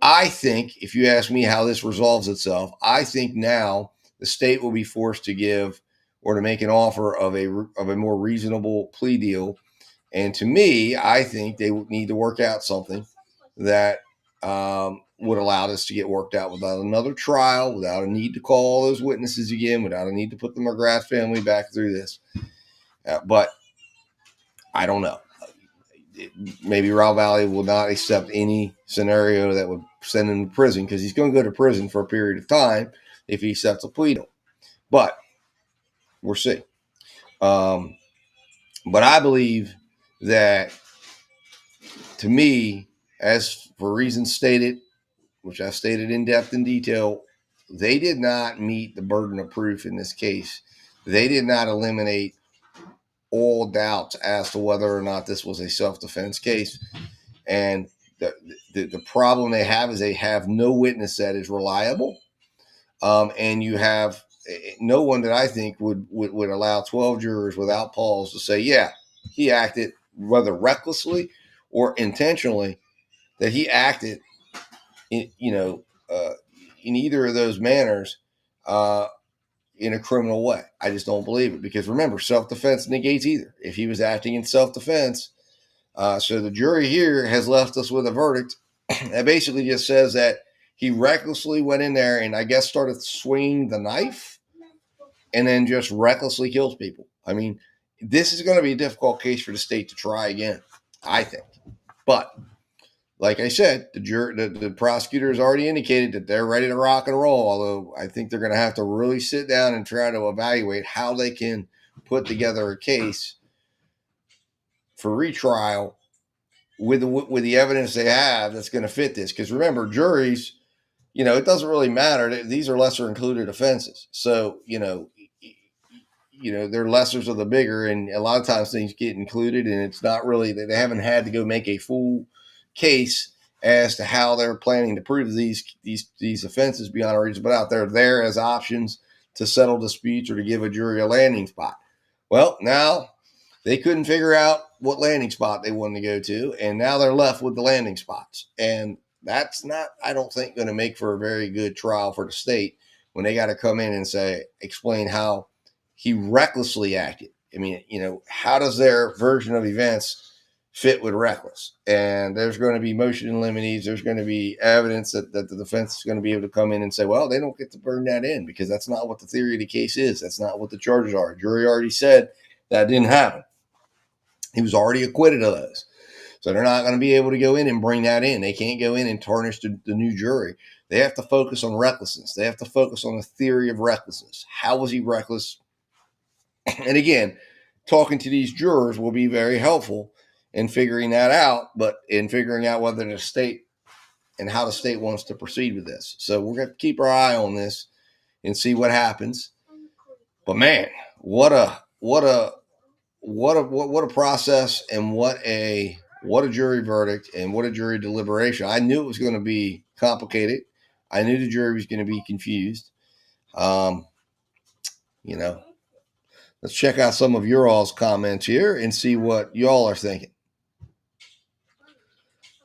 I think, if you ask me how this resolves itself, I think now the state will be forced to give or to make an offer of a more reasonable plea deal. And to me, I think they need to work out something that would allow this to get worked out without another trial, without a need to call all those witnesses again, without a need to put the McGrath family back through this. But I don't know. Maybe Raul Valle will not accept any scenario that would send him to prison, because he's going to go to prison for a period of time if he accepts a plea deal. But we'll see. But I believe that, to me, as for reasons stated, which I stated in depth and detail, they did not meet the burden of proof in this case. They did not eliminate all doubts as to whether or not this was a self-defense case. And the problem they have is they have no witness that is reliable. And you have no one that I think would allow 12 jurors without pause to say, yeah, he acted whether recklessly or intentionally, that he acted in, in either of those manners in a criminal way. I just don't believe it, because remember, self-defense negates either. If he was acting in self-defense, so the jury here has left us with a verdict that basically just says that he recklessly went in there and I guess started swinging the knife and then just recklessly kills people. I mean, this is going to be a difficult case for the state to try again, I think. But like I said, the prosecutor has already indicated that they're ready to rock and roll, although I think they're going to have to really sit down and try to evaluate how they can put together a case for retrial with the evidence they have that's going to fit this. Because remember, juries, it doesn't really matter. These are lesser included offenses. So, they're lessers of the bigger, and a lot of times things get included, and it's not really, they haven't had to go make a full case as to how they're planning to prove these offenses beyond a reasonable doubt. They're there as options to settle disputes or to give a jury a landing spot. Well, now they couldn't figure out what landing spot they wanted to go to, and now they're left with the landing spots. And that's not, I don't think, going to make for a very good trial for the state when they got to come in and explain how he recklessly acted. I mean, how does their version of events fit with reckless? And there's going to be motion in limines. There's going to be evidence that the defense is going to be able to come in and say, well, they don't get to burn that in because that's not what the theory of the case is. That's not what the charges are. The jury already said that didn't happen. He was already acquitted of those. So they're not going to be able to go in and bring that in. They can't go in and tarnish the new jury. They have to focus on recklessness. They have to focus on the theory of recklessness. How was he reckless? And again, talking to these jurors will be very helpful in figuring that out, but in figuring out whether the state and how the state wants to proceed with this. So we're going to keep our eye on this and see what happens. But man, what a process, and what a jury verdict, and what a jury deliberation. I knew it was going to be complicated. I knew the jury was going to be confused. Let's check out some of your all's comments here and see what y'all are thinking.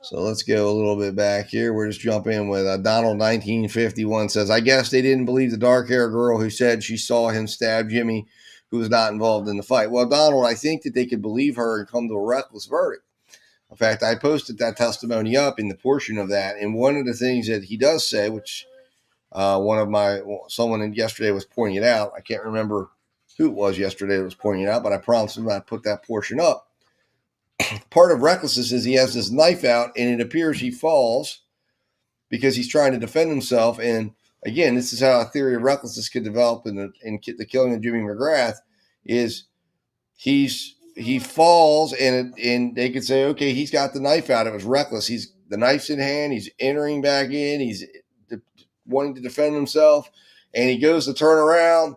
So let's go a little bit back here. We're just jumping with Donald 1951 says, I guess they didn't believe the dark-haired girl who said she saw him stab Jimmy, who was not involved in the fight. Well, Donald, I think that they could believe her and come to a reckless verdict. In fact, I posted that testimony up in the portion of that. And one of the things that he does say, which someone yesterday was pointing it out. I can't remember who it was yesterday that was pointing it out, but I promised him I'd put that portion up. Part of recklessness is he has this knife out, and it appears he falls because he's trying to defend himself. And again, this is how a theory of recklessness could develop in the killing of Jimmy McGrath. Is he falls, and they could say, okay, he's got the knife out. It was reckless. The knife's in hand. He's entering back in. He's wanting to defend himself, and he goes to turn around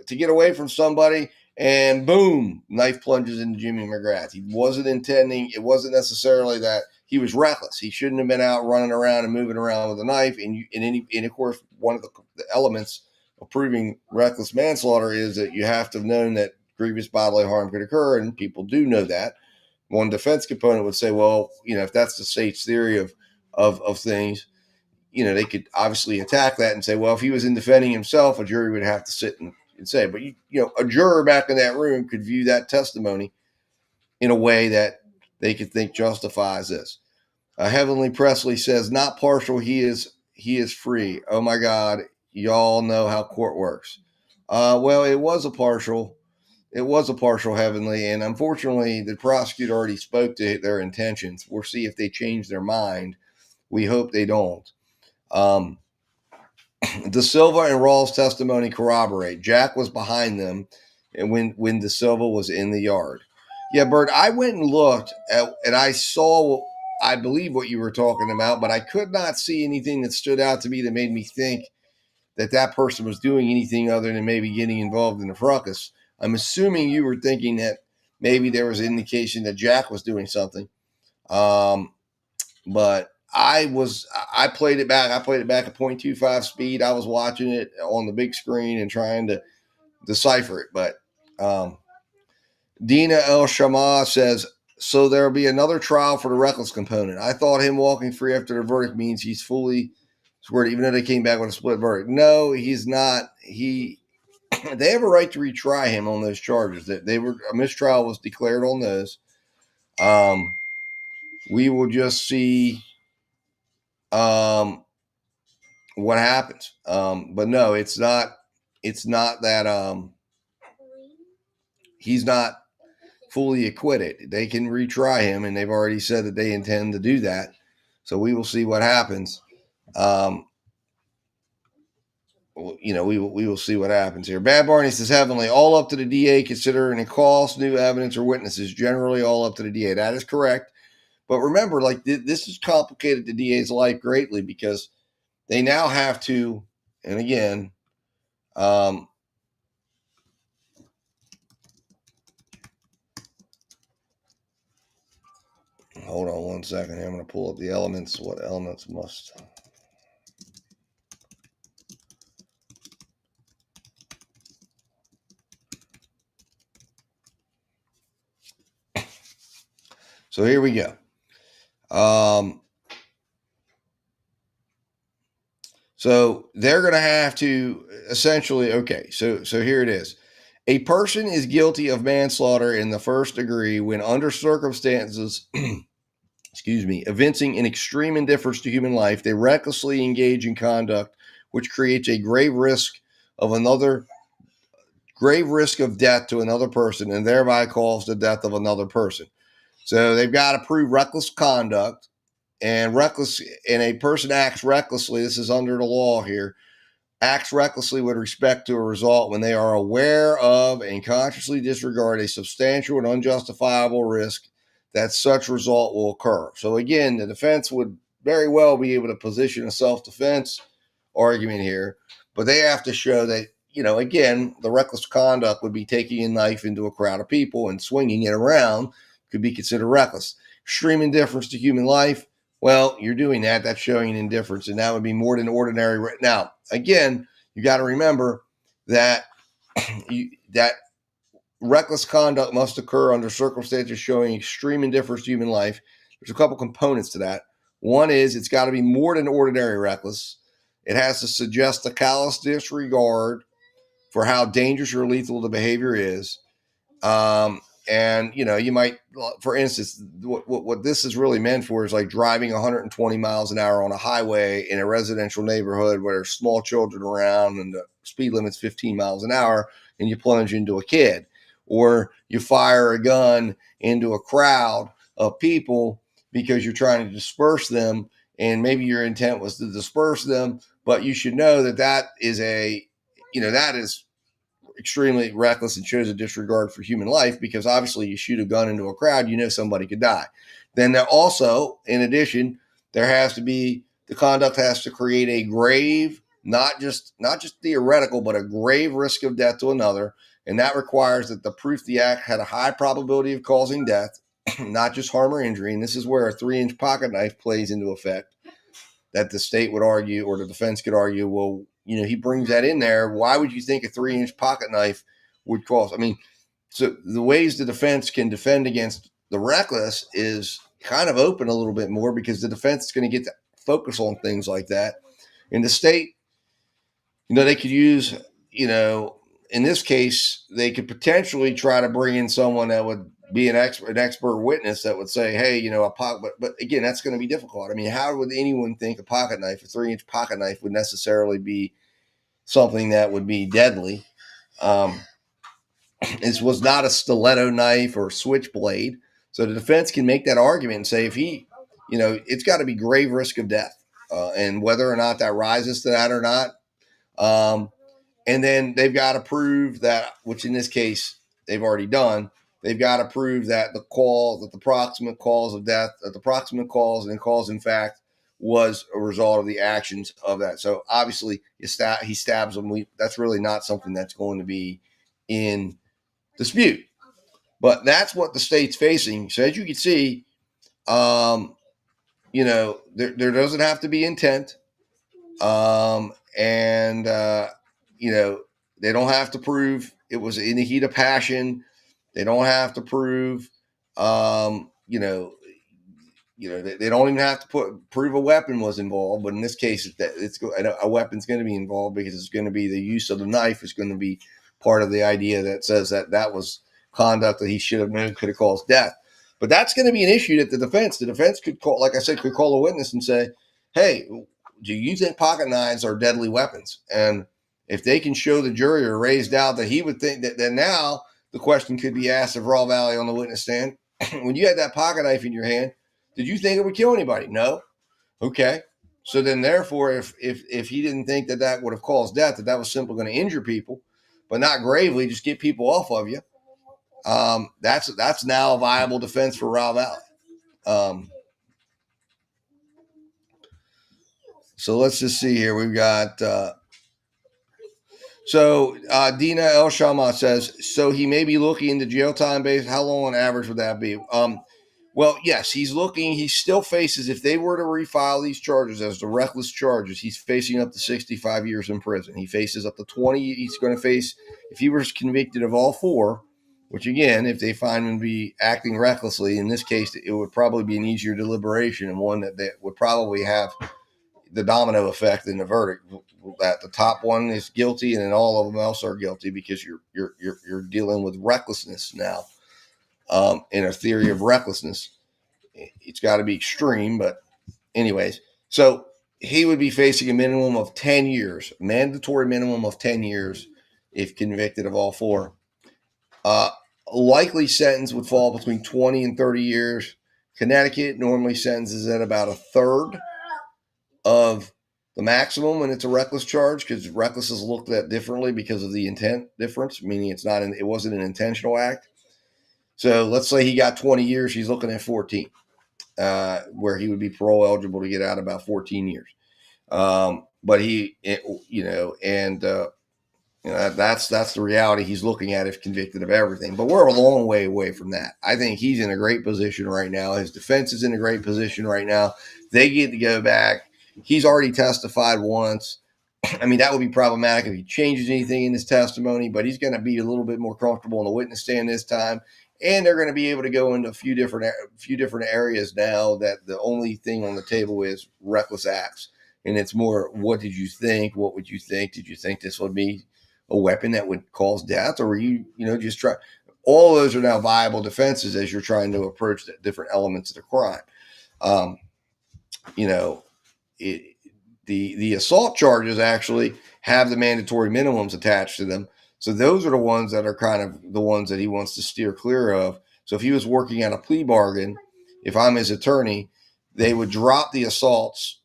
to get away from somebody, and boom, knife plunges into Jimmy McGrath. He wasn't intending. It wasn't necessarily that he was reckless. He shouldn't have been out running around and moving around with a knife. And of course, one of the elements of proving reckless manslaughter is that you have to have known that grievous bodily harm could occur, and people do know that. One defense component would say, well, if that's the state's theory of things, they could obviously attack that and say, well, if he was in defending himself, a jury would have to sit and say. But a juror back in that room could view that testimony in a way that they could think justifies this. Heavenly Presley says, not partial. He is free. Oh my God, y'all know how court works. Well, it was a partial. It was a partial, Heavenly, and unfortunately, the prosecutor already spoke to their intentions. We'll see if they change their mind. We hope they don't. De Silva and Rawls' testimony corroborate. Jack was behind them, and when De Silva was in the yard. Yeah, Bert, I went and looked at, and I saw I believe what you were talking about, but I could not see anything that stood out to me that made me think that person was doing anything other than maybe getting involved in the fracas. I'm assuming you were thinking that maybe there was an indication that Jack was doing something. But I played it back. I played it back at 0.25 speed. I was watching it on the big screen and trying to decipher it. But Dina El Shama says, so there'll be another trial for the reckless component. I thought him walking free after the verdict means he's fully squared, even though they came back with a split verdict. No, he's not. They have a right to retry him on those charges. A mistrial was declared on those. We will just see what happens. But no, it's not that he's not fully acquitted. They can retry him, and they've already said that they intend to do that. So we will see what happens. We will see what happens here. Bad Barney says, heavenly, all up to the DA considering a cost, new evidence, or witnesses. Generally, all up to the DA. That is correct. But remember, like this has complicated the DA's life greatly because they now have to, and again, hold on one second here. I'm going to pull up the elements. What elements must... So here we go. So they're going to have to essentially, okay, so here it is. A person is guilty of manslaughter in the first degree when under circumstances, evincing an extreme indifference to human life, they recklessly engage in conduct which creates a grave risk of death to another person and thereby cause the death of another person. So they've got to prove reckless conduct, and a person acts recklessly. This is under the law here. Acts recklessly with respect to a result when they are aware of and consciously disregard a substantial and unjustifiable risk that such result will occur. So again, the defense would very well be able to position a self-defense argument here, but they have to show that, again, the reckless conduct would be taking a knife into a crowd of people and swinging it around. Could be considered reckless. Extreme indifference to human life. Well, you're doing that. That's showing an indifference, and that would be more than ordinary. Now, again, you got to remember that that reckless conduct must occur under circumstances showing extreme indifference to human life. There's a couple components to that. One is it's got to be more than ordinary reckless. It has to suggest a callous disregard for how dangerous or lethal the behavior is. And, you might, for instance, what this is really meant for is like driving 120 miles an hour on a highway in a residential neighborhood where there's small children around and the speed limit's 15 miles an hour and you plunge into a kid, or you fire a gun into a crowd of people because you're trying to disperse them. And maybe your intent was to disperse them, but you should know that is that is extremely reckless and shows a disregard for human life, because obviously you shoot a gun into a crowd, somebody could die. Then there also, in addition, the conduct has to create a grave, not just theoretical, but a grave risk of death to another. And that requires that the proof the act had a high probability of causing death, not just harm or injury. And this is where a 3-inch pocket knife plays into effect, that the state would argue, or the defense could argue, well, he brings that in there. Why would you think a 3-inch pocket knife would cause? I mean, so the ways the defense can defend against the reckless is kind of open a little bit more, because the defense is going to get to focus on things like that. In the state, they could use, in this case, they could potentially try to bring in someone that would be an expert witness that would say, hey, a pocket, but again, that's going to be difficult. I mean, how would anyone think a 3-inch pocket knife would necessarily be something that would be deadly? This was not a stiletto knife or switchblade. So the defense can make that argument and say, if he, it's got to be grave risk of death, and whether or not that rises to that or not. And then they've got to prove that, which in this case they've already done, they've got to prove that the proximate cause of death, that the proximate cause and cause in fact was a result of the actions of that. So obviously he stabs him. That's really not something that's going to be in dispute. But that's what the state's facing. So as you can see, there doesn't have to be intent. They don't have to prove it was in the heat of passion. They don't have to prove, they don't even have to prove a weapon was involved. But in this case, a weapon's going to be involved because it's going to be the use of the knife is going to be part of the idea that says that was conduct that he should have known could have caused death. But that's going to be an issue that the defense could call, like I said, could call a witness and say, hey, do you think pocket knives are deadly weapons? And if they can show the jury or raise doubt that he would think that, then now the question could be asked of Raul Valle on the witness stand. When you had that pocket knife in your hand, did you think it would kill anybody? No. Okay. So then therefore, if he didn't think that would have caused death, that was simply going to injure people, but not gravely, just get people off of you. That's now a viable defense for Raul Valle. So let's just see here. We've got Dina El Shama says, so he may be looking into jail time based. How long on average would that be? Well, yes, he's looking. He still faces, if they were to refile these charges as the reckless charges, he's facing up to 65 years in prison. He faces up to 20. He's going to face, if he was convicted of all four, which again, if they find him to be acting recklessly, in this case, it would probably be an easier deliberation and one that would probably have the domino effect in the verdict, that the top one is guilty and then all of them else are guilty because you're dealing with recklessness now. In a theory of recklessness, it's got to be extreme, but anyways, so he would be facing a minimum of 10 years, mandatory minimum of 10 years if convicted of all four. Likely sentence would fall between 20 and 30 years. Connecticut normally sentences at about a third of the maximum when it's a reckless charge, because reckless is looked at differently because of the intent difference, meaning it wasn't an intentional act. So let's say he got 20 years, he's looking at 14, where he would be parole eligible to get out about 14 years. But that's the reality he's looking at if convicted of everything. But we're a long way away from that. I think he's in a great position right now. His defense is in a great position right now. They get to go back. He's already testified once. I mean, that would be problematic if he changes anything in his testimony, but he's going to be a little bit more comfortable on the witness stand this time. And they're going to be able to go into a few different areas now that the only thing on the table is reckless acts. And it's more, what did you think? What would you think? Did you think this would be a weapon that would cause death? Or were you, just try? All of those are now viable defenses as you're trying to approach the different elements of the crime. The assault charges actually have the mandatory minimums attached to them. So those are the ones that are kind of the ones that he wants to steer clear of. So if he was working on a plea bargain, if I'm his attorney, they would drop the assaults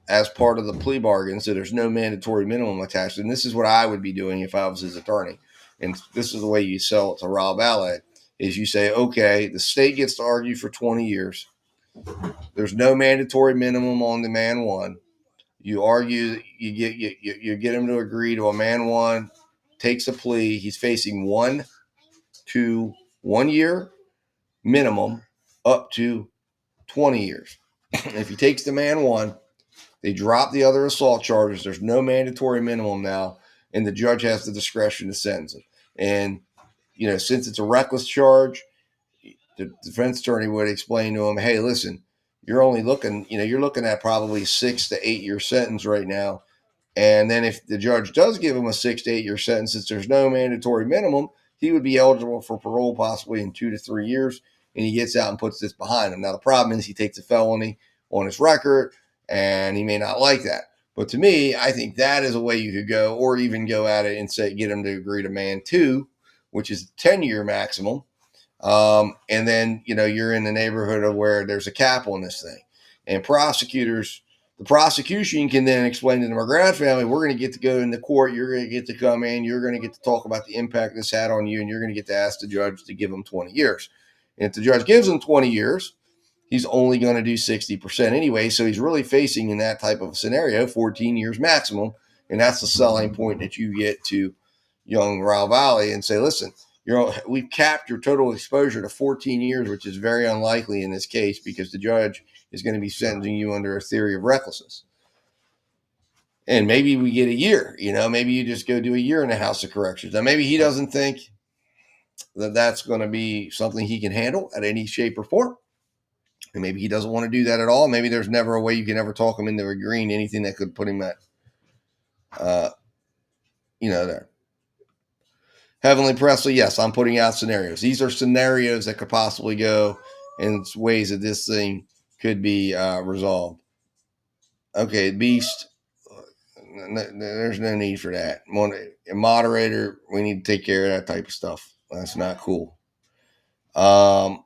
as part of the plea bargain. So there's no mandatory minimum attached. And this is what I would be doing if I was his attorney. And this is the way you sell it to Raul Valle, is you say, okay, the state gets to argue for 20 years. There's no mandatory minimum on the man one. You argue, you get him to agree to a man one, takes a plea. He's facing 1 to 1 year minimum up to 20 years. If he takes the man one, they drop the other assault charges. There's no mandatory minimum now, and the judge has the discretion to sentence him. And, since it's a reckless charge, the defense attorney would explain to him, hey, listen, you're only looking, you're looking at probably 6 to 8 year sentence right now. And then if the judge does give him a 6 to 8 year sentence, since there's no mandatory minimum, he would be eligible for parole possibly in 2 to 3 years, and he gets out and puts this behind him. Now, the problem is he takes a felony on his record, and he may not like that. But to me, I think that is a way you could go, or even go at it and say, get him to agree to man 2, which is 10 year maximum. And then, you're in the neighborhood of where there's a cap on this thing. And prosecutors, The prosecution can then explain to the McGrath family, we're going to get to go into court. You're going to get to come in. You're going to get to talk about the impact this had on you, and you're going to get to ask the judge to give them 20 years. And if the judge gives him 20 years, he's only going to do 60% anyway. So he's really facing, in that type of scenario, 14 years maximum. And that's the selling point that you get to young Raul Valle and say, listen, we've capped your total exposure to 14 years, which is very unlikely in this case because the judge is going to be sentencing you under a theory of recklessness. And maybe we get a year, maybe you just go do a year in the House of Corrections. Now, maybe he doesn't think that that's going to be something he can handle at any shape or form. And maybe he doesn't want to do that at all. Maybe there's never a way you can ever talk him into agreeing to anything that could put him at, there. Heavenly Presley, yes, I'm putting out scenarios. These are scenarios that could possibly go in ways that this thing could be resolved. Okay, Beast, there's no need for that. A moderator, we need to take care of that type of stuff. That's not cool. I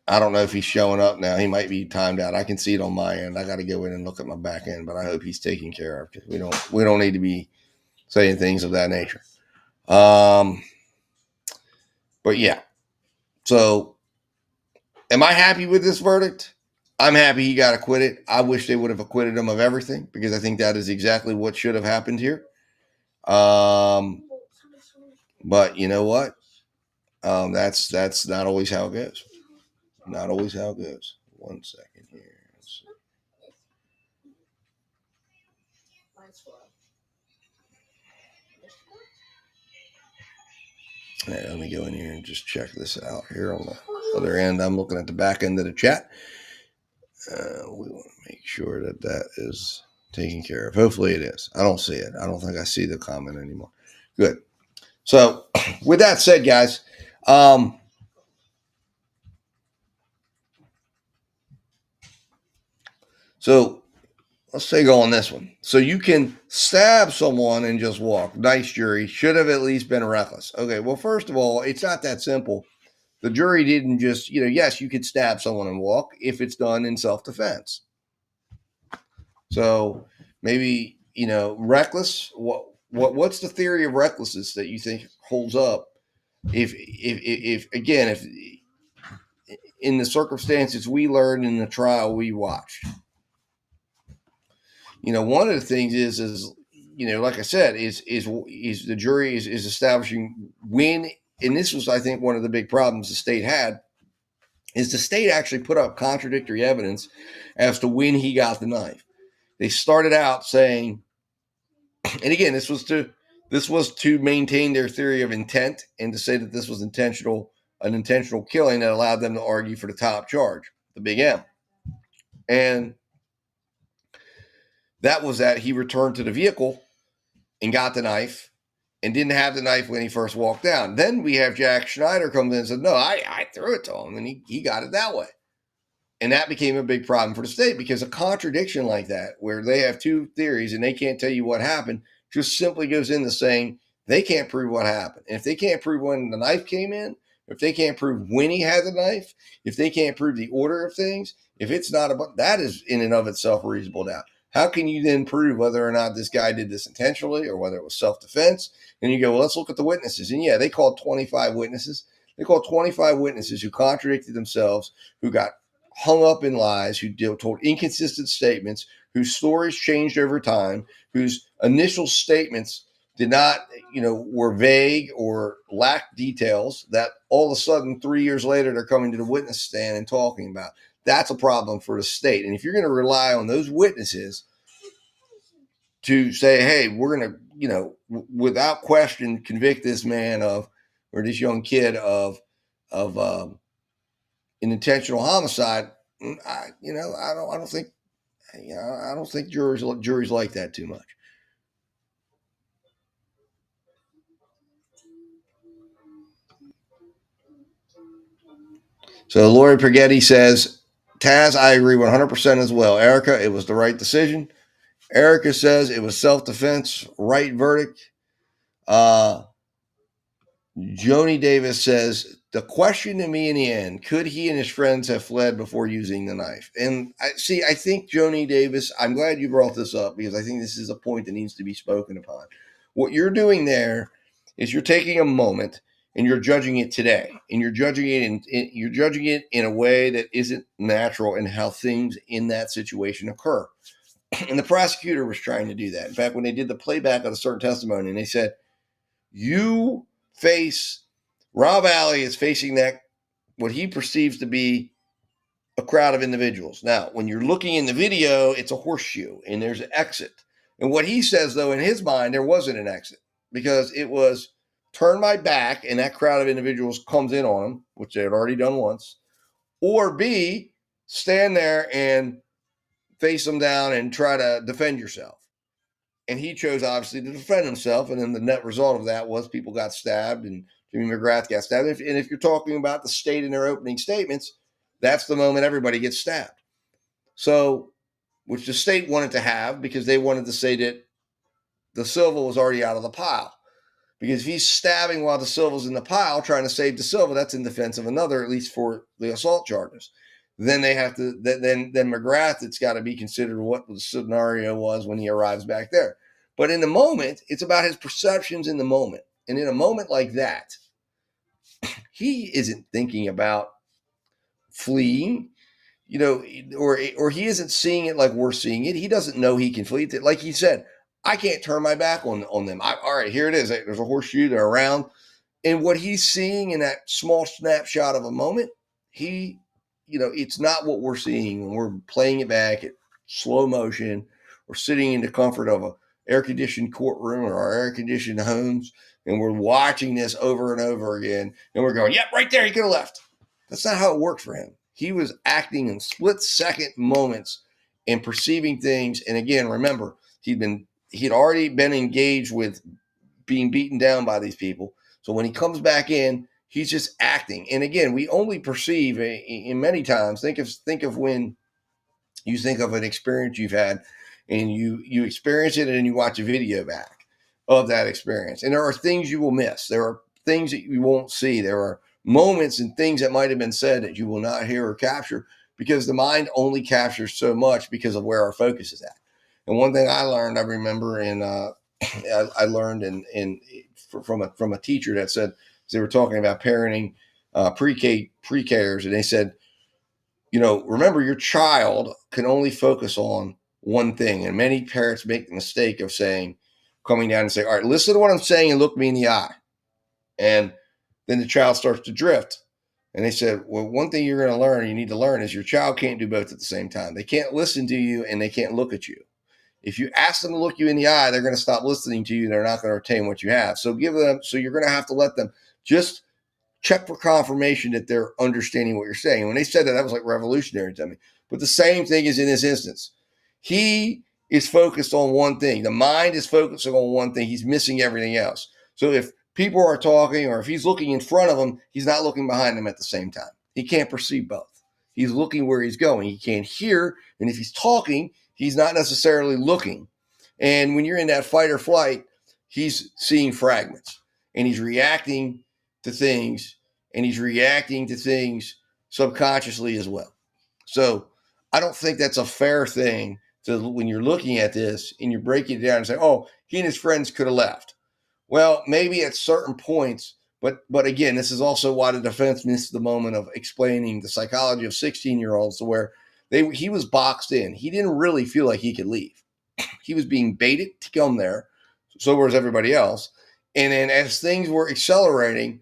don't know if he's showing up now. He might be timed out. I can see it on my end. I got to go in and look at my back end, but I hope he's taken care of because we don't need to be saying things of that nature. But yeah, so am I happy with this verdict? I'm happy he got acquitted. I wish they would have acquitted him of everything because I think that is exactly what should have happened here. But you know what? That's not always how it goes. Not always how it goes. 1 second here. Right, let me go in here and just check this out here on the other end. I'm looking at the back end of the chat. We want to make sure that is taken care of. Hopefully it is. I don't see it. I don't think I see the comment anymore. Good. So with that said, guys, so let's take on this one. So you can stab someone and just walk. Nice jury. Should have at least been reckless. Okay, well, first of all, it's not that simple. The jury didn't just, yes, you could stab someone and walk if it's done in self-defense. So maybe, reckless. What's the theory of recklessness that you think holds up? If in the circumstances we learned in the trial we watched, one of the things is like I said, is the jury is establishing when, and this was, I think, one of the big problems the state had, is the state actually put up contradictory evidence as to when he got the knife. They started out saying, and again, this was to maintain their theory of intent and to say that this was an intentional killing that allowed them to argue for the top charge, the big M. And that was that he returned to the vehicle and got the knife and didn't have the knife when he first walked down. Then we have Jack Schneider comes in and said, no, I threw it to him and he got it that way. And that became a big problem for the state because a contradiction like that, where they have two theories and they can't tell you what happened, just simply goes into saying they can't prove what happened. And if they can't prove when the knife came in, if they can't prove when he had the knife, if they can't prove the order of things, if it's not about, that is in and of itself a reasonable doubt. How can you then prove whether or not this guy did this intentionally or whether it was self-defense? And you go, well, let's look at the witnesses. And yeah, they called 25 witnesses. They called 25 witnesses who contradicted themselves, who got hung up in lies, who told inconsistent statements, whose stories changed over time, whose initial statements did not, were vague or lacked details that all of a sudden 3 years later, they're coming to the witness stand and talking about. That's a problem for the state. And if you're going to rely on those witnesses to say, hey, we're going to, without question, convict this man or this young kid of an intentional homicide, I don't think juries like that too much. So Lori Pergetti says, Taz, I agree 100% as well. Erica, it was the right decision. Erica says it was self-defense, right verdict. Joni Davis says the question to me in the end, could he and his friends have fled before using the knife? And I think Joni Davis, I'm glad you brought this up because I think this is a point that needs to be spoken upon. What you're doing there is you're taking a moment and you're judging it today, and you're judging it in a way that isn't natural in how things in that situation occur. And the prosecutor was trying to do that. In fact, when they did the playback of a certain testimony, and they said, Raul Valle is facing that, what he perceives to be a crowd of individuals. Now, when you're looking in the video, it's a horseshoe and there's an exit. And what he says, though, in his mind, there wasn't an exit because it was turn my back and that crowd of individuals comes in on him, which they had already done once, or B, stand there and face them down and try to defend yourself. And he chose, obviously, to defend himself. And then the net result of that was people got stabbed and Jimmy McGrath got stabbed. And if you're talking about the state in their opening statements, that's the moment everybody gets stabbed. So, which the state wanted to have because they wanted to say that the Silva was already out of the pile. Because if he's stabbing while the Silva's in the pile, trying to save the Silva, that's in defense of another, at least for the assault charges. Then they have to, then McGrath, it's got to be considered what the scenario was when he arrives back there. But in the moment, it's about his perceptions in the moment. And in a moment like that, he isn't thinking about fleeing, or he isn't seeing it like we're seeing it. He doesn't know he can flee. Like he said, I can't turn my back on them. All right, here it is. There's a horseshoe. They're around. And what he's seeing in that small snapshot of a moment, it's not what we're seeing when we're playing it back at slow motion or sitting in the comfort of a air-conditioned courtroom or our air-conditioned homes, and we're watching this over and over again, and we're going, yep, right there, he could have left. That's not how it worked for him. He was acting in split-second moments and perceiving things. And again, remember, he'd already been engaged with being beaten down by these people. So when he comes back in, he's just acting. And again, we only perceive in many times, think of when you think of an experience you've had and you experience it and you watch a video back of that experience. And there are things you will miss. There are things that you won't see. There are moments and things that might have been said that you will not hear or capture because the mind only captures so much because of where our focus is at. And one thing I learned, I remember I learned from a teacher that said, they were talking about parenting pre-Kers, and they said, remember your child can only focus on one thing. And many parents make the mistake of coming down and saying, all right, listen to what I'm saying and look me in the eye. And then the child starts to drift. And they said, well, one thing you're going to learn, you need to learn, is your child can't do both at the same time. They can't listen to you and they can't look at you. If you ask them to look you in the eye, they're going to stop listening to you. They're not going to retain what you have. So you're going to have to let them just check for confirmation that they're understanding what you're saying. And when they said that was like revolutionary to me. But the same thing is in this instance. He is focused on one thing. The mind is focusing on one thing. He's missing everything else. So if people are talking or if he's looking in front of him, he's not looking behind him at the same time. He can't perceive both. He's looking where he's going. He can't hear. And if he's talking, he's not necessarily looking. And when you're in that fight or flight, he's seeing fragments and he's reacting to things, and he's reacting to things subconsciously as well. So I don't think that's a fair thing to, when you're looking at this and you're breaking it down and say, oh, he and his friends could have left. Well, maybe at certain points, but again, this is also why the defense missed the moment of explaining the psychology of 16-year-olds to where he was boxed in. He didn't really feel like he could leave. He was being baited to come there. So was everybody else. And then as things were accelerating,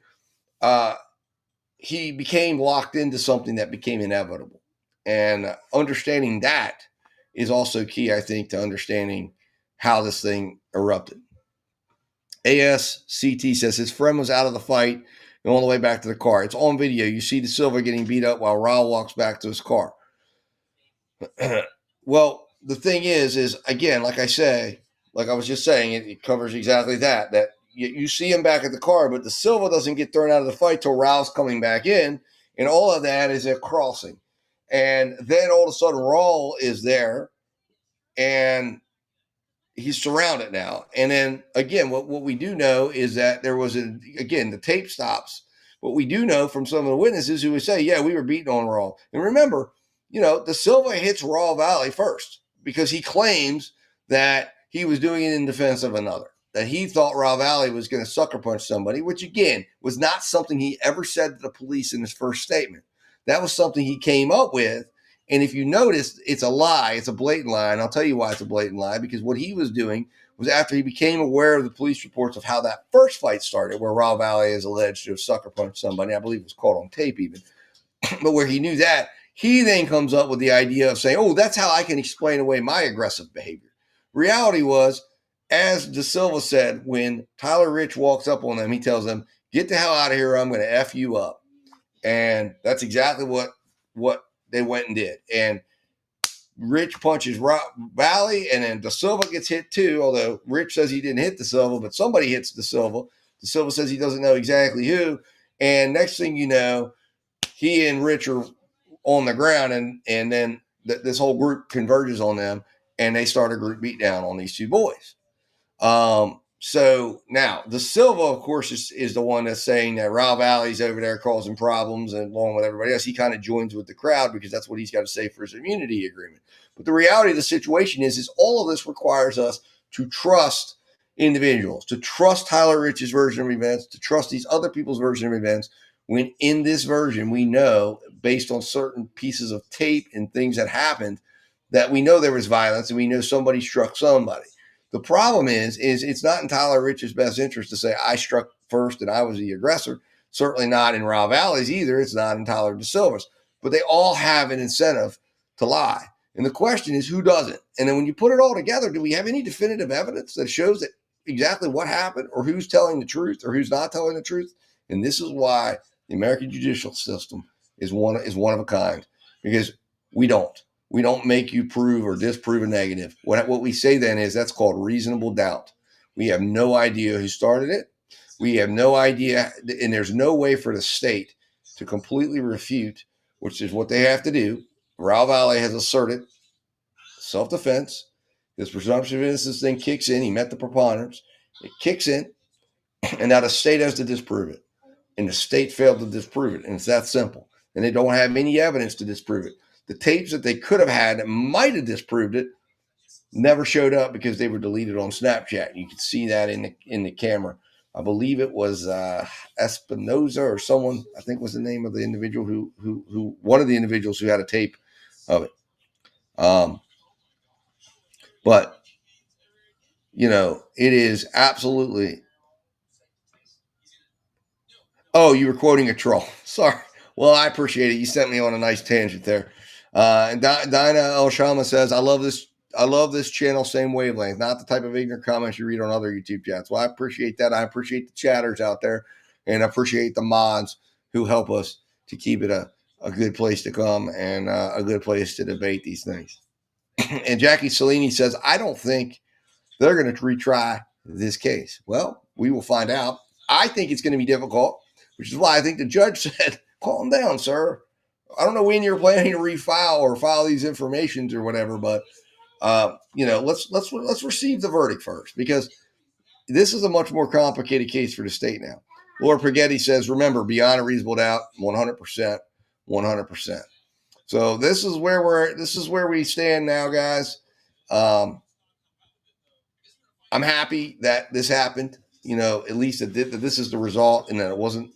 he became locked into something that became inevitable. And understanding that is also key, I think, to understanding how this thing erupted. ASCT says his friend was out of the fight and on the way back to the car. It's on video. You see the Silva getting beat up while Raul walks back to his car. Well, the thing is again, like I was just saying, it covers exactly that you see him back at the car, but the Silva doesn't get thrown out of the fight till Raul's coming back in. And all of that is a crossing. And then all of a sudden Raul is there and he's surrounded now. And then again, what we do know is that there was the tape stops But we do know from some of the witnesses who would say, yeah, we were beaten on Raul. And remember, De Silva hits Raul Valle first because he claims that he was doing it in defense of another, that he thought Raul Valle was going to sucker punch somebody, which again was not something he ever said to the police in his first statement. That was something he came up with. And if you notice, it's a lie. It's a blatant lie. And I'll tell you why it's a blatant lie, because what he was doing was after he became aware of the police reports of how that first fight started, where Raul Valle is alleged to have sucker punched somebody. I believe it was caught on tape even. But where he knew that, he then comes up with the idea of saying, oh, that's how I can explain away my aggressive behavior. Reality was, as De Silva said, when Tyler Rich walks up on them, he tells them, get the hell out of here, or I'm going to F you up. And that's exactly what they went and did. And Rich punches Valle, and then De Silva gets hit too, although Rich says he didn't hit De Silva, but somebody hits De Silva. De Silva says he doesn't know exactly who. And next thing you know, he and Rich are on the ground, and then this whole group converges on them, and they start a group beatdown on these two boys. So now De Silva, of course, is the one that's saying that Raul Valle's over there causing problems, and along with everybody else, he kind of joins with the crowd because that's what he's got to say for his immunity agreement. But the reality of the situation is all of this requires us to trust individuals, to trust Tyler Rich's version of events, to trust these other people's version of events, when in this version we know, based on certain pieces of tape and things that happened, that we know there was violence and we know somebody struck somebody. The problem is it's not in Tyler Rich's best interest to say I struck first and I was the aggressor. Certainly not in Raul Valle's either. It's not in Tyler De Silva's. But they all have an incentive to lie. And the question is, who doesn't? And then when you put it all together, do we have any definitive evidence that shows that exactly what happened, or who's telling the truth or who's not telling the truth? And this is why the American judicial system is one of a kind, because we don't make you prove or disprove a negative. What we say then is that's called reasonable doubt. We have no idea who started it. We have no idea, and there's no way for the state to completely refute, which is what they have to do. Raul Valle has asserted self-defense. This presumption of innocence thing kicks in. He met the preponderance. It kicks in, and now the state has to disprove it. And the state failed to disprove it, and it's that simple. And they don't have any evidence to disprove it. The tapes that they could have had that might have disproved it never showed up because they were deleted on Snapchat. You could see that in the camera. I believe it was Espinoza or someone, I think was the name of the individual who one of the individuals who had a tape of it. But it is absolutely. Oh, you were quoting a troll. Sorry. Well, I appreciate it. You sent me on a nice tangent there. And Dinah El Shama says, I love this channel, same wavelength, not the type of ignorant comments you read on other YouTube chats. Well, I appreciate that. I appreciate the chatters out there, and I appreciate the mods who help us to keep it a good place to come and a good place to debate these things. And Jackie Cellini says, I don't think they're going to retry this case. Well, we will find out. I think it's going to be difficult, which is why I think the judge said, calm down, sir. I don't know when you're planning to refile or file these informations or whatever, but let's receive the verdict first, because this is a much more complicated case for the state now. Laura Paghetti says, remember, beyond a reasonable doubt, 100%, 100%. So this is where we stand now, guys. I'm happy that this happened. At least that this is the result, and that it wasn't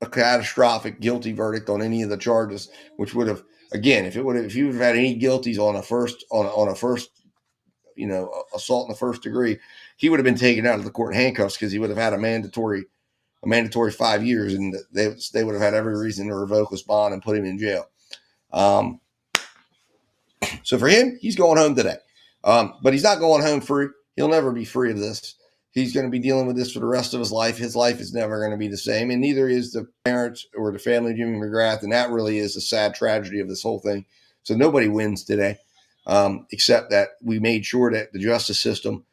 a catastrophic guilty verdict on any of the charges, which would have, again, if you would have had any guilties on a first assault in the first degree, he would have been taken out of the court in handcuffs, because he would have had a mandatory 5 years, and they would have had every reason to revoke his bond and put him in jail. So for him, he's going home today, but he's not going home free. He'll never be free of this. He's going to be dealing with this for the rest of his life. His life is never going to be the same, and neither is the parents or the family of Jimmy McGrath, and that really is the sad tragedy of this whole thing. So nobody wins today, except that we made sure that the justice system,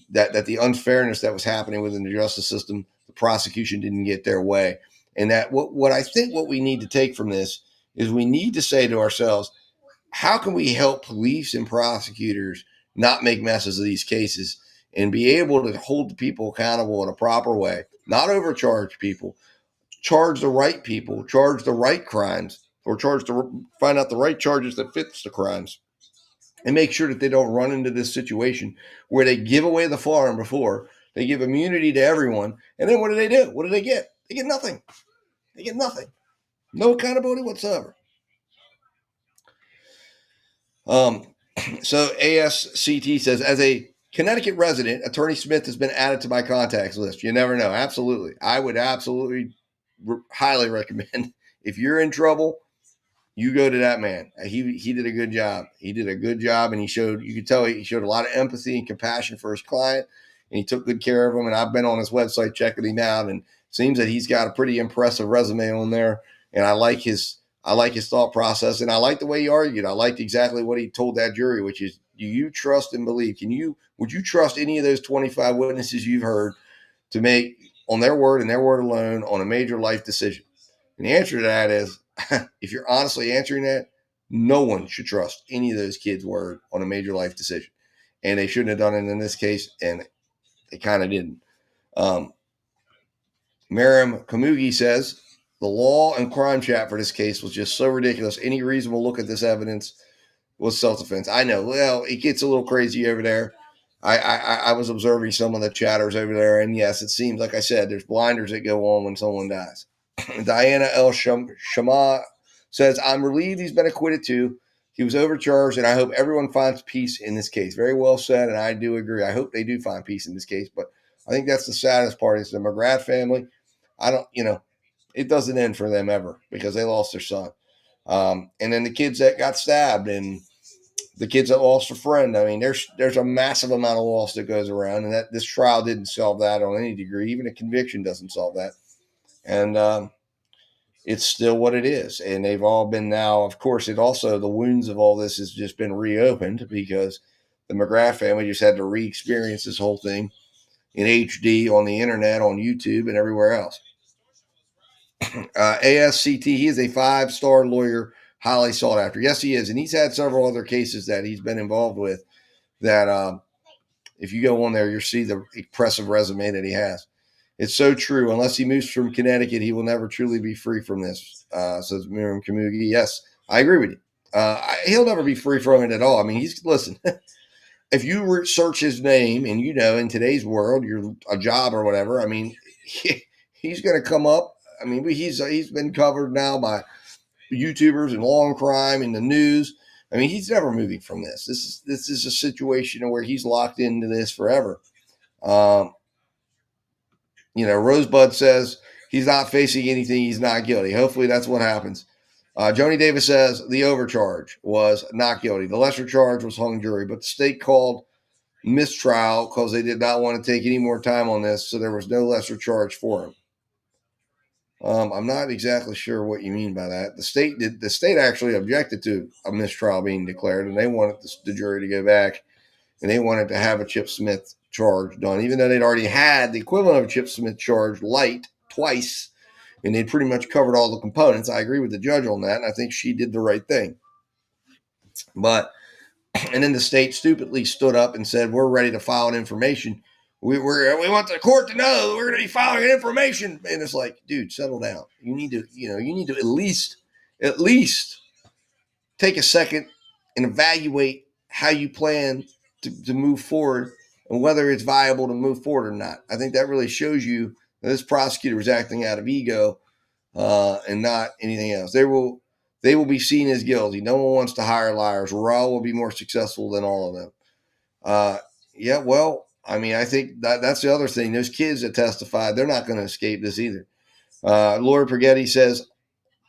that the unfairness that was happening within the justice system, the prosecution didn't get their way. And that what I think what we need to take from this is we need to say to ourselves, how can we help police and prosecutors not make messes of these cases and be able to hold the people accountable in a proper way, not overcharge people, charge the right people, charge the right crimes, or find out the right charges that fits the crimes, and make sure that they don't run into this situation where they give away the farm before, they give immunity to everyone, and then what do? What do they get? They get nothing. They get nothing. No accountability whatsoever. So ASCT says, as a Connecticut resident, Attorney Smith has been added to my contacts list. You never know. Absolutely. I would absolutely highly recommend, if you're in trouble, you go to that man. He did a good job. He did a good job, and you could tell he showed a lot of empathy and compassion for his client, and he took good care of him. And I've been on his website checking him out, and it seems that he's got a pretty impressive resume on there. And I like his thought process, and I like the way he argued. I liked exactly what he told that jury, which is, do you trust and believe? Would you trust any of those 25 witnesses you've heard to make on their word and their word alone on a major life decision? And the answer to that is, if you're honestly answering that, no one should trust any of those kids' word on a major life decision. And they shouldn't have done it in this case, and they kind of didn't. Miriam Kamugi says, the law and crime chat for this case was just so ridiculous. Any reasonable look at this evidence was self-defense. I know. Well, it gets a little crazy over there. I was observing some of the chatters over there, and yes, it seems, like I said, there's blinders that go on when someone dies. Diana L. Shama says, I'm relieved he's been acquitted too. He was overcharged, and I hope everyone finds peace in this case. Very well said, and I do agree. I hope they do find peace in this case, but I think that's the saddest part is the McGrath family. It doesn't end for them ever because they lost their son. And then the kids that got stabbed and the kids that lost a friend. I mean, there's a massive amount of loss that goes around, and that this trial didn't solve that on any degree. Even a conviction doesn't solve that. And it's still what it is. And they've all been now, of course, the wounds of all this has just been reopened because the McGrath family just had to re-experience this whole thing in HD on the internet, on YouTube, and everywhere else. ASCT, he is a 5-star lawyer, highly sought after. Yes, he is. And he's had several other cases that he's been involved with that if you go on there, you'll see the impressive resume that he has. It's so true. Unless he moves from Connecticut, he will never truly be free from this, says Miriam Kamugi. Yes, I agree with you. He'll never be free from it at all. I mean, listen, if you search his name and, in today's world, you're a job or whatever, I mean, he's going to come up. I mean, he's been covered now by YouTubers and law and crime and the news. I mean, he's never moving from this. This is a situation where he's locked into this forever. Rosebud says he's not facing anything. He's not guilty. Hopefully that's what happens. Joni Davis says the overcharge was not guilty. The lesser charge was hung jury, but the state called mistrial because they did not want to take any more time on this, so there was no lesser charge for him. I'm not exactly sure what you mean by that. The state actually objected to a mistrial being declared, and they wanted the jury to go back, and they wanted to have a Chip Smith charge done, even though they'd already had the equivalent of a Chip Smith charge light twice, and they'd pretty much covered all the components. I agree with the judge on that, and I think she did the right thing. And then the state stupidly stood up and said, we're ready to file an information. We want the court to know we're going to be filing an information. And it's like, dude, settle down. You need to at least take a second and evaluate how you plan to move forward and whether it's viable to move forward or not. I think that really shows you that this prosecutor is acting out of ego and not anything else. They will be seen as guilty. No one wants to hire liars. Raul will be more successful than all of them. I think that's the other thing. Those kids that testified, they're not going to escape this either. Lori Pergetti says,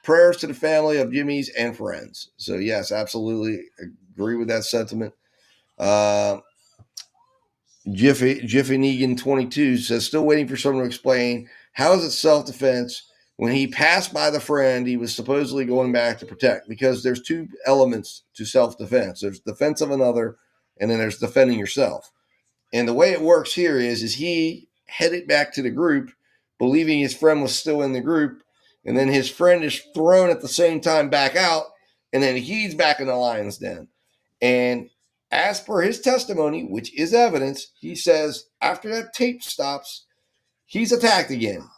prayers to the family of Jimmy's and friends. So, yes, absolutely agree with that sentiment. Jiffy Negan 22 says, still waiting for someone to explain how is it self-defense when he passed by the friend he was supposedly going back to protect, because there's two elements to self-defense. There's defense of another, and then there's defending yourself. And the way it works here is he headed back to the group, believing his friend was still in the group, and then his friend is thrown at the same time back out, and then he's back in the lion's den. And as per his testimony, which is evidence, he says after that tape stops, he's attacked again.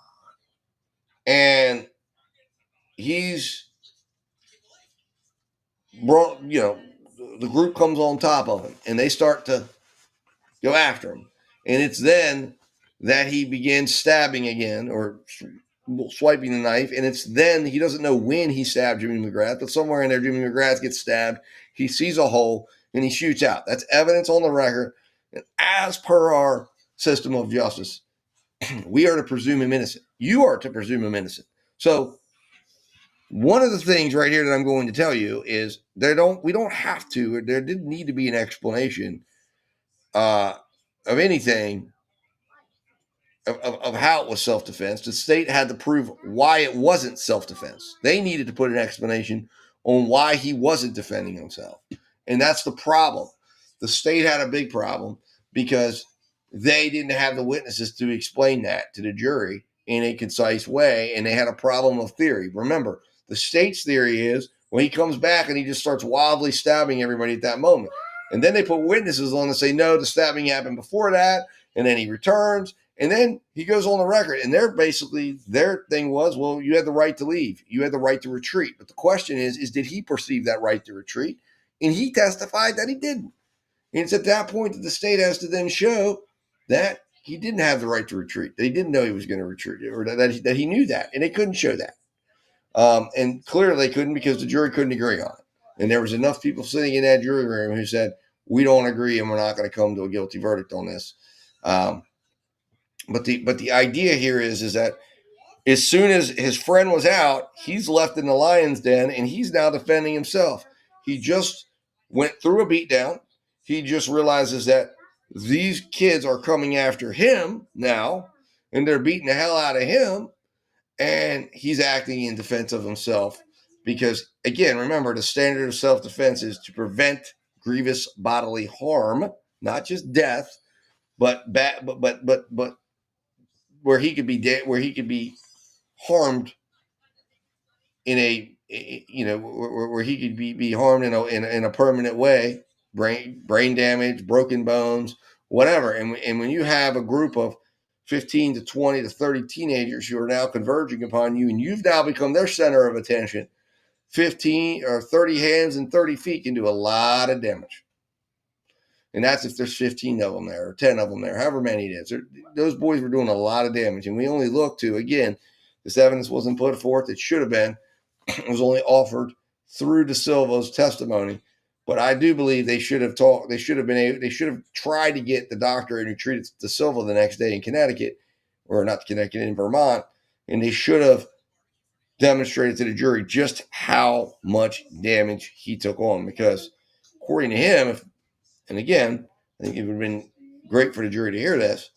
and he's brought, the group comes on top of him and they start to go after him. And it's then that he begins stabbing again or swiping the knife. And it's then he doesn't know when he stabbed Jimmy McGrath, but somewhere in there, Jimmy McGrath gets stabbed. He sees a hole and he shoots out. That's evidence on the record. And as per our system of justice, we are to presume him innocent. You are to presume him innocent. So one of the things right here that I'm going to tell you is we don't have to, or there didn't need to be an explanation of anything of how it was self-defense. The state had to prove why it wasn't self-defense. They needed to put an explanation on why he wasn't defending himself. And that's the problem. The state had a big problem because they didn't have the witnesses to explain that to the jury in a concise way, and they had a problem of theory. Remember, the state's theory is when he comes back and he just starts wildly stabbing everybody at that moment. And then they put witnesses on and say, no, the stabbing happened before that, and then he returns. And then he goes on the record, and their thing was, well, you had the right to leave. You had the right to retreat. But the question is did he perceive that right to retreat? And he testified that he didn't. And it's at that point that the state has to then show that he didn't have the right to retreat, that he didn't know he was going to retreat, or that he knew that. And they couldn't show that. And clearly they couldn't because the jury couldn't agree on it. And there was enough people sitting in that jury room who said, we don't agree and we're not going to come to a guilty verdict on this. But the idea here is that as soon as his friend was out, he's left in the lion's den and he's now defending himself. He just went through a beatdown. He just realizes that these kids are coming after him now and they're beating the hell out of him. And he's acting in defense of himself because, again, remember, the standard of self-defense is to prevent grievous bodily harm, not just death, but where he could be harmed in where he could be harmed in a permanent way, brain damage, broken bones, whatever. And when you have a group of 15 to 20 to 30 teenagers who are now converging upon you, and you've now become their center of attention, 15 or 30 hands and 30 feet can do a lot of damage. And that's if there's 15 of them there or 10 of them there, however many it is. Those boys were doing a lot of damage. And we only look to, again, this evidence wasn't put forth. It should have been. It was only offered through De Silva's testimony. But I do believe they should have tried to get the doctor who treated De Silva the next day in Connecticut, or not Connecticut, in Vermont. And they should have demonstrated to the jury just how much damage he took on. Because according to him, and again, I think it would have been great for the jury to hear this.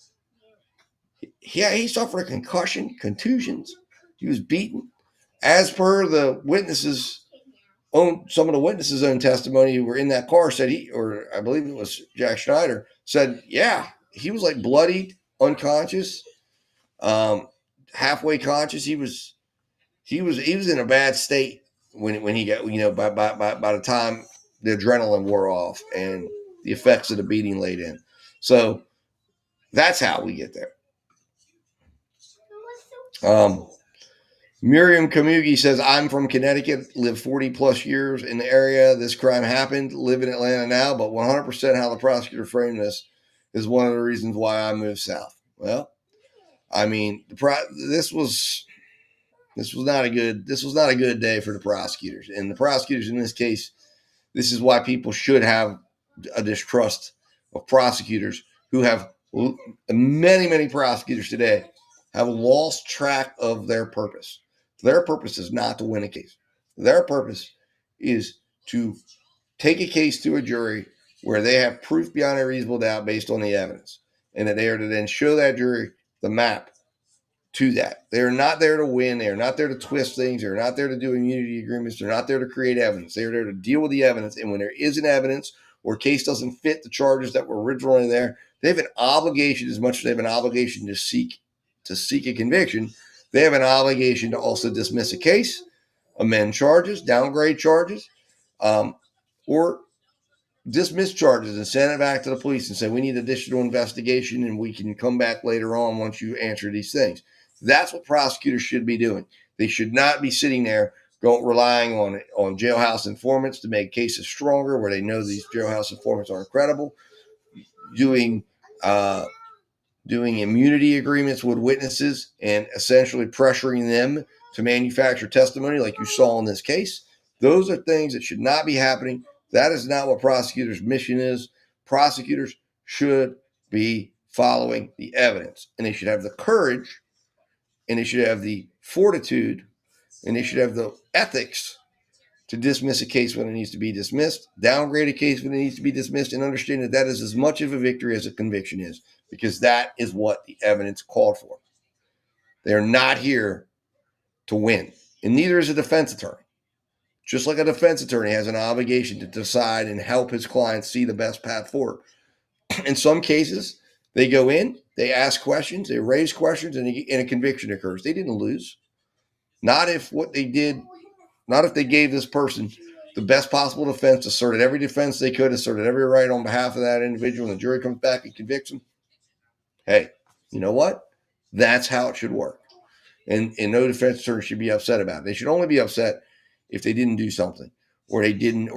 He suffered a concussion, contusions. He was beaten. As per the some of the witnesses' own testimony who were in that car said I believe it was Jack Schneider, said, yeah, he was like bloodied, unconscious, halfway conscious. He was in a bad state when he got, by the time the adrenaline wore off and the effects of the beating laid in. So that's how we get there. Miriam Kamugi says, I'm from Connecticut, lived 40 plus years in the area this crime happened, live in Atlanta now, but 100% how the prosecutor framed this is one of the reasons why I moved south. Well, I mean, this was not a good day for the prosecutors. And the prosecutors in this case, this is why people should have a distrust of prosecutors who have many prosecutors today have lost track of their purpose. Their purpose is not to win a case. Their purpose is to take a case to a jury where they have proof beyond a reasonable doubt based on the evidence, and that they are to then show that jury the map to that. They are not there to win. They are not there to twist things. They're not there to do immunity agreements. They're not there to create evidence. They are there to deal with the evidence. And when there isn't evidence or a case doesn't fit the charges that were originally there, they have an obligation, as much as they have an obligation to seek a conviction, they have an obligation to also dismiss a case, amend charges, downgrade charges, or dismiss charges and send it back to the police and say, we need additional investigation and we can come back later on once you answer these things. That's what prosecutors should be doing. They should not be sitting there relying on jailhouse informants to make cases stronger, where they know these jailhouse informants aren't credible, doing immunity agreements with witnesses and essentially pressuring them to manufacture testimony like you saw in this case. Those are things that should not be happening. That is not what prosecutors' mission is. Prosecutors should be following the evidence, and they should have the courage, and they should have the fortitude, and they should have the ethics to dismiss a case when it needs to be dismissed, downgrade a case when it needs to be dismissed, and understand that that is as much of a victory as a conviction is, because that is what the evidence called for. They're not here to win, and neither is a defense attorney. Just like a defense attorney has an obligation to decide and help his client see the best path forward. In some cases, they go in, they ask questions, they raise questions, and a conviction occurs. They didn't lose. Not if they gave this person the best possible defense, asserted every defense they could, asserted every right on behalf of that individual, and the jury comes back and convicts them. Hey, you know what? That's how it should work. And no defense attorney should be upset about it. They should only be upset if they didn't do something, or they didn't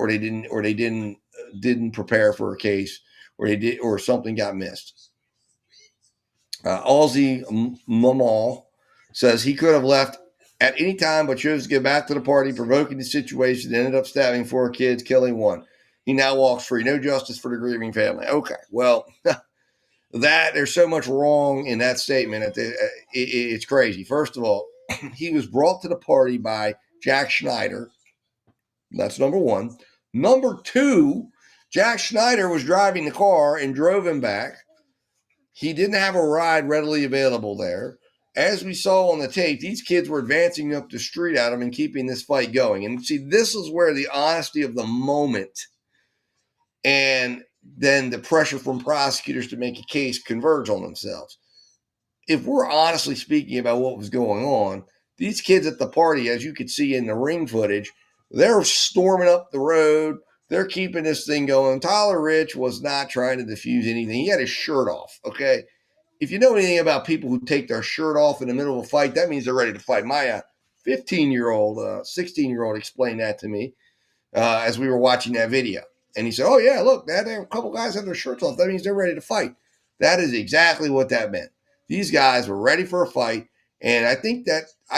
prepare for a case, or something got missed. Aussie Mamal says he could have left at any time, but chose to get back to the party, provoking the situation, and ended up stabbing 4 kids, killing 1. He now walks free. No justice for the grieving family. Okay, well, there's so much wrong in that statement. It's crazy. First of all, he was brought to the party by Jack Schneider. That's number one. Number two, Jack Schneider was driving the car and drove him back. He didn't have a ride readily available there. As we saw on the tape, these kids were advancing up the street at him and keeping this fight going. And see, this is where the honesty of the moment and then the pressure from prosecutors to make a case converge on themselves. If we're honestly speaking about what was going on, these kids at the party, as you could see in the ring footage, they're storming up the road. They're keeping this thing going. Tyler Rich was not trying to defuse anything. He had his shirt off, okay? If you know anything about people who take their shirt off in the middle of a fight, that means they're ready to fight. My 15-year-old, 16-year-old explained that to me as we were watching that video. And he said, oh, yeah, look, a couple guys have their shirts off. That means they're ready to fight. That is exactly what that meant. These guys were ready for a fight. And I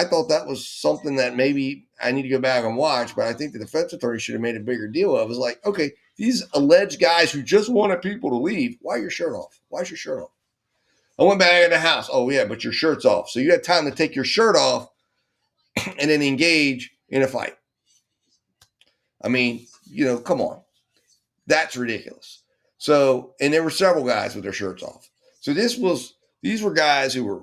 thought that was something that maybe I need to go back and watch, but I think the defense attorney should have made a bigger deal of. It was like, okay, these alleged guys who just wanted people to leave, why your shirt off? Why's your shirt off? I went back in the house. Oh, yeah, but your shirt's off. So you had time to take your shirt off and then engage in a fight. I mean, come on. That's ridiculous. So, and there were several guys with their shirts off. So these were guys who were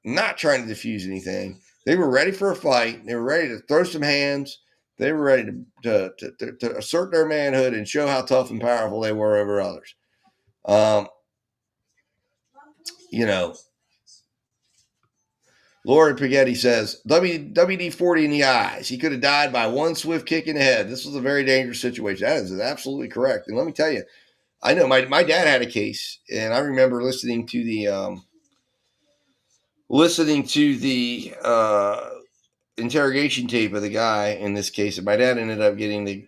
not trying to defuse anything. They were ready for a fight. They were ready to throw some hands. They were ready to assert their manhood and show how tough and powerful they were over others. Lori Paghetti says, WD-40 in the eyes. He could have died by one swift kick in the head. This was a very dangerous situation. That is absolutely correct. And let me tell you, I know my dad had a case, and I remember listening to the interrogation tape of the guy in this case. And my dad ended up getting the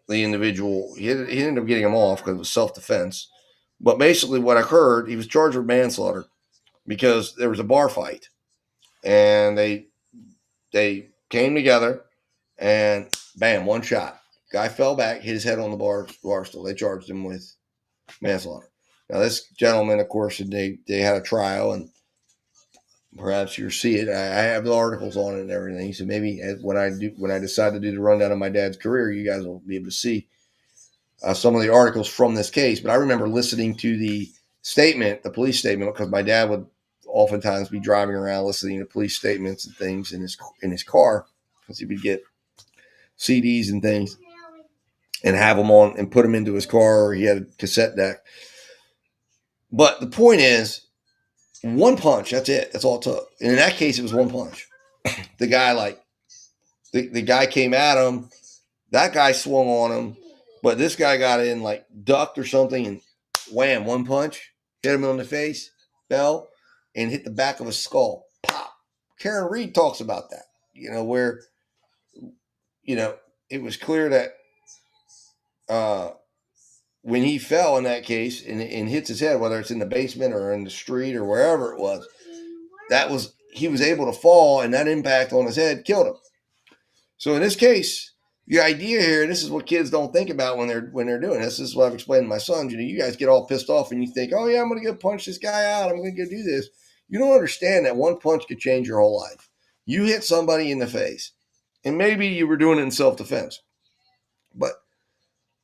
individual. He ended up getting him off because it was self-defense. But basically what occurred, he was charged with manslaughter because there was a bar fight. And they came together and bam, one shot. Guy fell back, hit his head on the bar stool. They charged him with manslaughter. Now this gentleman, of course, they had a trial, and perhaps you'll see it. I have the articles on it and everything. So maybe when I decide to do the rundown of my dad's career, you guys will be able to see some of the articles from this case. But I remember listening to the police statement, because my dad would oftentimes be driving around listening to police statements and things in his car, because he would get CDs and things and have them on and put them into his car, or he had a cassette deck. But the point is, one punch, that's it. That's all it took. And in that case, it was one punch. The guy, the guy came at him. That guy swung on him. But this guy got in, ducked or something, and wham, one punch. Hit him on the face, fell. and hit the back of his skull. Pop. Karen Reed talks about that, where, it was clear that when he fell in that case and hits his head, whether it's in the basement or in the street or wherever it was, he was able to fall, and that impact on his head killed him. So in this case, the idea here, and this is what kids don't think about when they're doing this. This is what I've explained to my sons. You guys get all pissed off and you think, oh yeah, I'm going to go punch this guy out. I'm going to go do this. You don't understand that one punch could change your whole life. You hit somebody in the face, and maybe you were doing it in self-defense, but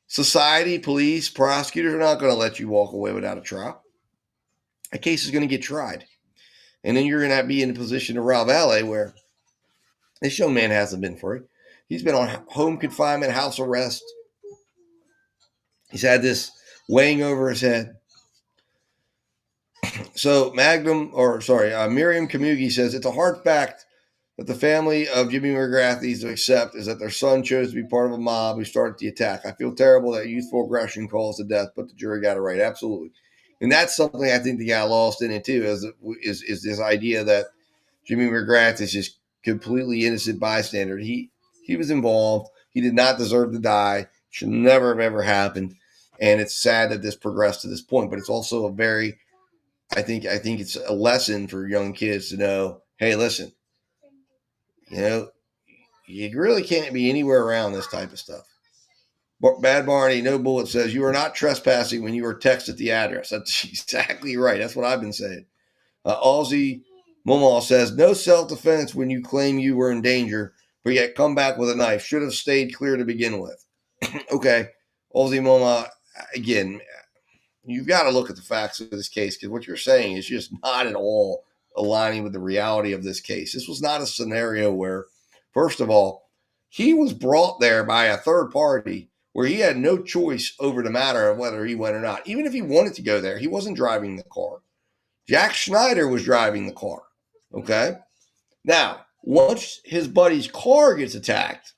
society, police, prosecutors are not going to let you walk away without a trial. A case is going to get tried. And then you're going to be in a position of Raul Valle where this young man hasn't been free. He's been on home confinement, house arrest. He's had this weighing over his head. So Miriam Kamugi says, it's a hard fact that the family of Jimmy McGrath needs to accept is that their son chose to be part of a mob who started the attack. I feel terrible that youthful aggression caused the death, but the jury got it right. Absolutely. And that's something I think they got lost in it too, is this idea that Jimmy McGrath is just completely innocent bystander. He was involved. He did not deserve to die. Should never have ever happened. And it's sad that this progressed to this point, but it's also I think it's a lesson for young kids to know, hey, listen, you really can't be anywhere around this type of stuff. Bad Barney, No Bullet says, you are not trespassing when you are texted the address. That's exactly right. That's what I've been saying. Aussie Momal says, no self-defense when you claim you were in danger, but yet come back with a knife. Should have stayed clear to begin with. Okay. Aussie Momal, again, you've got to look at the facts of this case, because what you're saying is just not at all aligning with the reality of this case. This was not a scenario where, first of all, he was brought there by a third party where he had no choice over the matter of whether he went or not. Even if he wanted to go there, he wasn't driving the car. Jack Schneider was driving the car. Okay. Now, once his buddy's car gets attacked,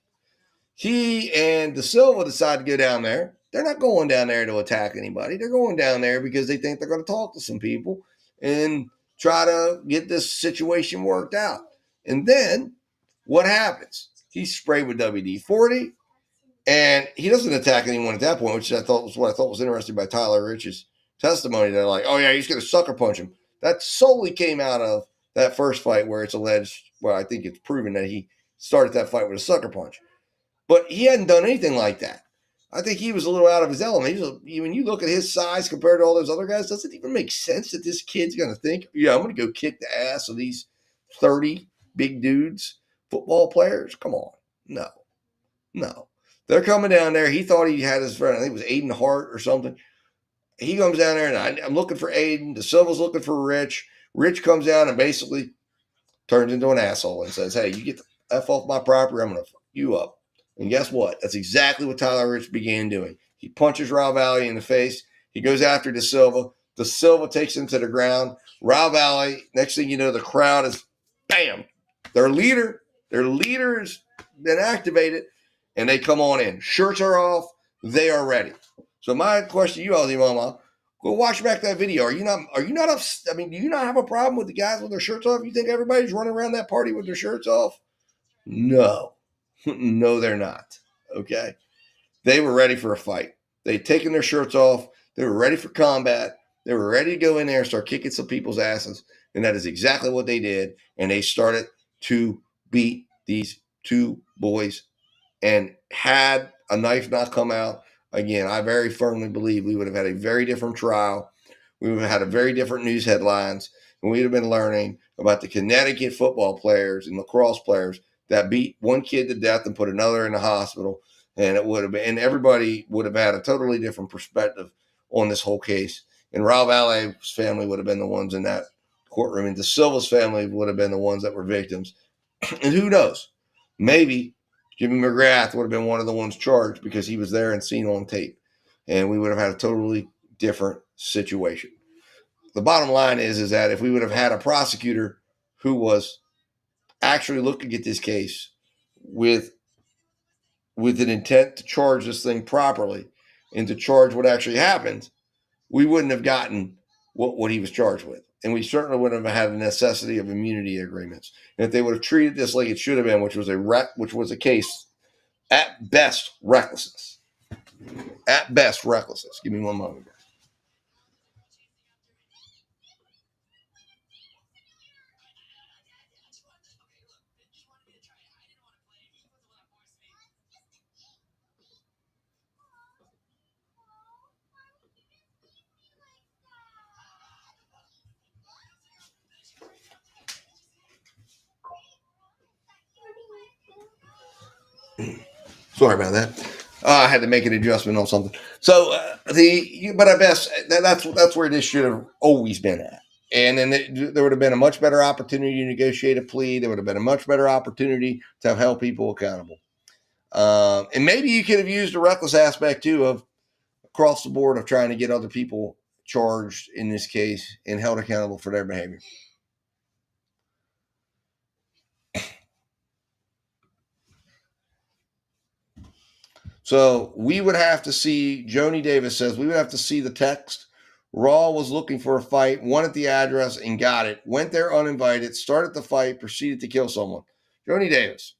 he and De Silva decide to go down there. They're not going down there to attack anybody. They're going down there because they think they're going to talk to some people and try to get this situation worked out. And then what happens? He's sprayed with WD-40, and he doesn't attack anyone at that point, which I thought was interesting by Tyler Rich's testimony. They're like, oh yeah, he's going to sucker punch him. That solely came out of that first fight where it's alleged, well, I think it's proven that he started that fight with a sucker punch. But he hadn't done anything like that. I think he was a little out of his element. When you look at his size compared to all those other guys, does it even make sense that this kid's going to think, yeah, I'm going to go kick the ass of these 30 big dudes, football players? Come on. No. They're coming down there. He thought he had his friend. I think it was Aiden Hart or something. He comes down there, and I'm looking for Aiden. De Silva's looking for Rich. Rich comes down and basically turns into an asshole and says, hey, you get the F off my property, I'm going to fuck you up. And guess what? That's exactly what Tyler Rich began doing. He punches Raul Valle in the face. He goes after De Silva. De Silva takes him to the ground. Raul Valle, next thing you know, the crowd is, bam, their leader has been activated, and they come on in. Shirts are off. They are ready. So my question to you, Aussie Mama, go watch back that video. Are you not do you not have a problem with the guys with their shirts off? You think everybody's running around that party with their shirts off? No. No, they're not. Okay. They were ready for a fight. They'd taken their shirts off. They were ready for combat. They were ready to go in there and start kicking some people's asses. And that is exactly what they did. And they started to beat these two boys. And had a knife not come out, again, I very firmly believe we would have had a very different trial. We would have had a very different news headlines. And we would have been learning about the Connecticut football players and lacrosse players that beat one kid to death and put another in the hospital. And it would have been, and everybody would have had a totally different perspective on this whole case. And Raul Valle's family would have been the ones in that courtroom, and De Silva's family would have been the ones that were victims. And who knows? Maybe Jimmy McGrath would have been one of the ones charged because he was there and seen on tape. And we would have had a totally different situation. The bottom line is that if we would have had a prosecutor who was actually looking at this case with an intent to charge this thing properly and to charge what actually happened, we wouldn't have gotten what he was charged with. and we certainly wouldn't have had a necessity of immunity agreements. And if they would have treated this like it should have been, which was a case at best recklessness. At best recklessness. Give me one moment. Sorry about that. I had to make an adjustment on something. So but I guess that's where this should have always been at. And then there would have been a much better opportunity to negotiate a plea. There would have been a much better opportunity to have held people accountable. And maybe you could have used the reckless aspect too of across the board of trying to get other people charged in this case and held accountable for their behavior. So we would have to see, Joni Davis says, we would have to see the text. Raul was looking for a fight, wanted the address, and got it. Went there uninvited, started the fight, proceeded to kill someone. Joni Davis.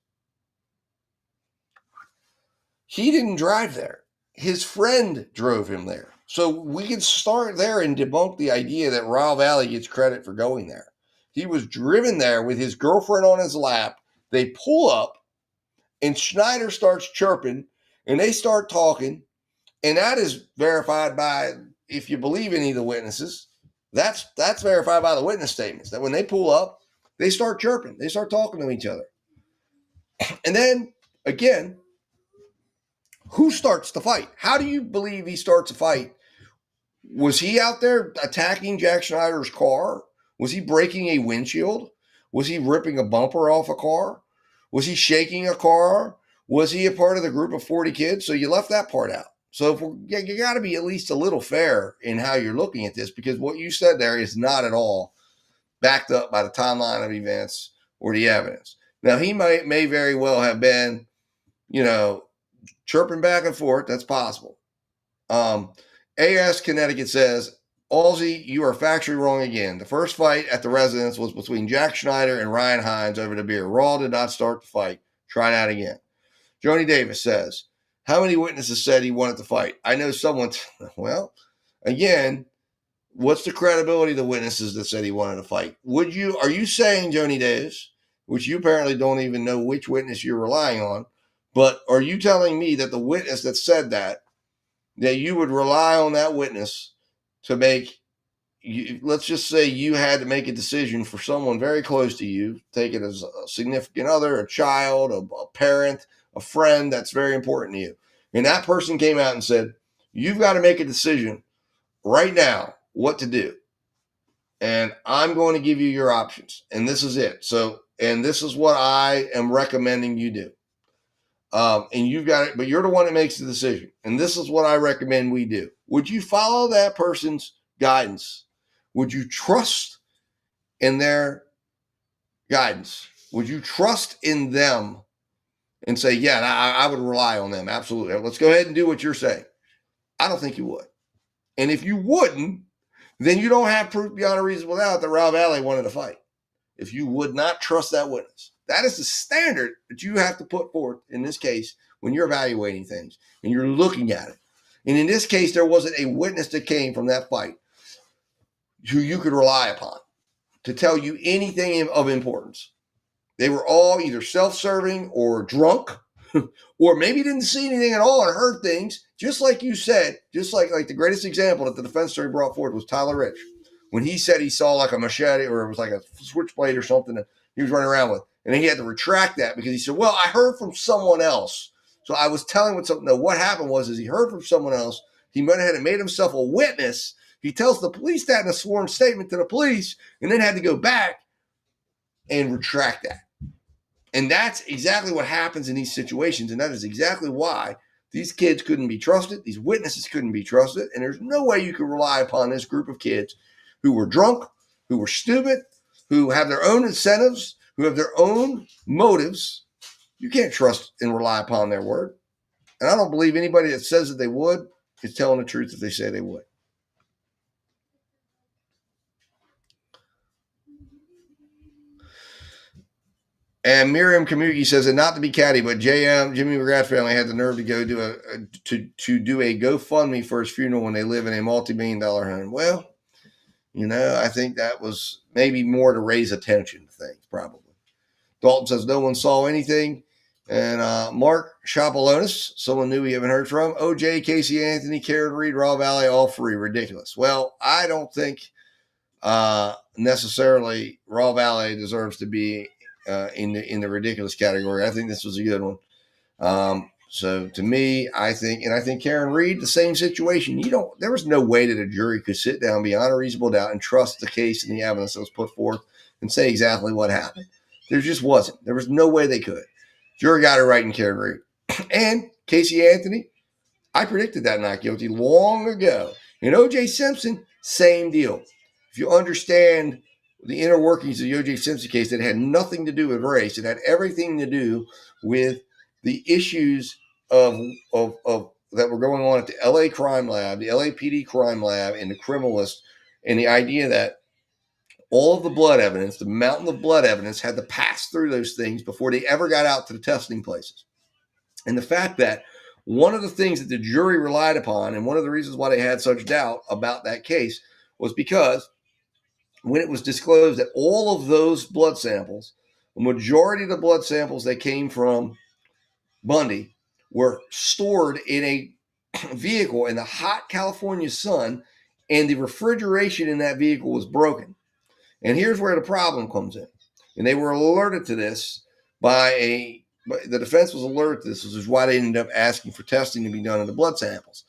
He didn't drive there. His friend drove him there. So we can start there and debunk the idea that Raul Valle gets credit for going there. He was driven there with his girlfriend on his lap. They pull up, and Schneider starts chirping, and they start talking, and that is verified by, if you believe any of the witnesses, that's verified by the witness statements, that when they pull up, they start chirping. They start talking to each other. And then, again, who starts the fight? How do you believe he starts a fight? Was he out there attacking Jack Schneider's car? Was he breaking a windshield? Was he ripping a bumper off a car? Was he shaking a car? Was he a part of the group of 40 kids? So you left that part out. So you got to be at least a little fair in how you're looking at this, because what you said there is not at all backed up by the timeline of events or the evidence. Now, he may very well have been, chirping back and forth. That's possible. AS Connecticut says, Allsy, you are factually wrong again. The first fight at the residence was between Jack Schneider and Ryan Hines over the beer. Raul did not start the fight. Try that again. Joni Davis says, how many witnesses said he wanted to fight? I know someone. Well, again, what's the credibility of the witnesses that said he wanted to fight? Are you saying, Joni Davis, which you apparently don't even know which witness you're relying on, but are you telling me that the witness that said that you would rely on that witness to make, let's just say you had to make a decision for someone very close to you, take it as a significant other, a child, a parent, a friend that's very important to you. And that person came out and said, you've got to make a decision right now what to do. And I'm going to give you your options. And this is it. So, and this is what I am recommending you do. And you've got it, but you're the one that makes the decision. And this is what I recommend we do. Would you follow that person's guidance? Would you trust in their guidance? Would you trust in them and say, yeah, I would rely on them? Absolutely. Let's go ahead and do what you're saying. I don't think you would. And if you wouldn't, then you don't have proof beyond a reasonable doubt that Raul Valle wanted to fight. If you would not trust that witness. That is the standard that you have to put forth in this case when you're evaluating things and you're looking at it. And in this case, there wasn't a witness that came from that fight who you could rely upon to tell you anything of importance. They were all either self-serving or drunk, or maybe didn't see anything at all and heard things, just like you said, just like the greatest example that the defense attorney brought forward was Tyler Rich. When he said he saw like a machete or it was like a switchblade or something that he was running around with. And he had to retract that because he said, well, I heard from someone else. So I was telling what something. No, what happened was he heard from someone else. He went ahead and made himself a witness. He tells the police that in a sworn statement to the police and then had to go back and retract that. And that's exactly what happens in these situations. And that is exactly why these kids couldn't be trusted. These witnesses couldn't be trusted. And there's no way you could rely upon this group of kids who were drunk, who were stupid, who have their own incentives, who have their own motives. You can't trust and rely upon their word. And I don't believe anybody that says that they would is telling the truth if they say they would. And Miriam Kamugi says, and not to be catty, but Jimmy McGrath family had the nerve to go do a GoFundMe for his funeral when they live in a multi-million-dollar home. Well, I think that was maybe more to raise attention to things, probably. Dalton says no one saw anything. And Mark Chapalonis, someone new we haven't heard from. OJ, Casey Anthony, Karen Reed, Raul Valle, all free. Ridiculous. Well, I don't think necessarily Raul Valle deserves to be in the ridiculous category. I think this was a good one. So to me, I think Karen Reed, the same situation. There was no way that a jury could sit down beyond a reasonable doubt and trust the case and the evidence that was put forth and say exactly what happened. There just wasn't. There was no way they could. Jury got it right in Karen Reed. And Casey Anthony, I predicted that not guilty long ago. And O.J. Simpson, same deal. If you understand the inner workings of the O.J. Simpson case, that had nothing to do with race. It had everything to do with the issues of that were going on at the L.A. crime lab, the LAPD crime lab, and the criminalist, and the idea that all of the blood evidence, the mountain of blood evidence, had to pass through those things before they ever got out to the testing places. And the fact that one of the things that the jury relied upon, and one of the reasons why they had such doubt about that case, was because when it was disclosed that all of those blood samples, the majority of the blood samples that came from Bundy were stored in a vehicle in the hot California sun, and the refrigeration in that vehicle was broken. And here's where the problem comes in. And they were alerted to this the defense was alerted to this, which is why they ended up asking for testing to be done on the blood samples.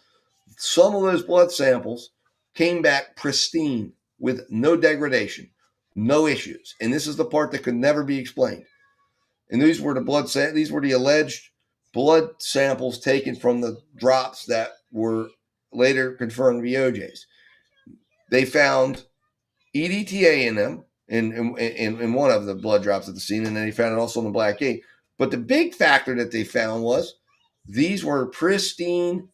Some of those blood samples came back pristine with no degradation, no issues. And this is the part that could never be explained. And these were the alleged blood samples taken from the drops that were later confirmed to be OJ's. They found EDTA in them, in one of the blood drops at the scene, and then they found it also in the black gate. But the big factor that they found was these were pristine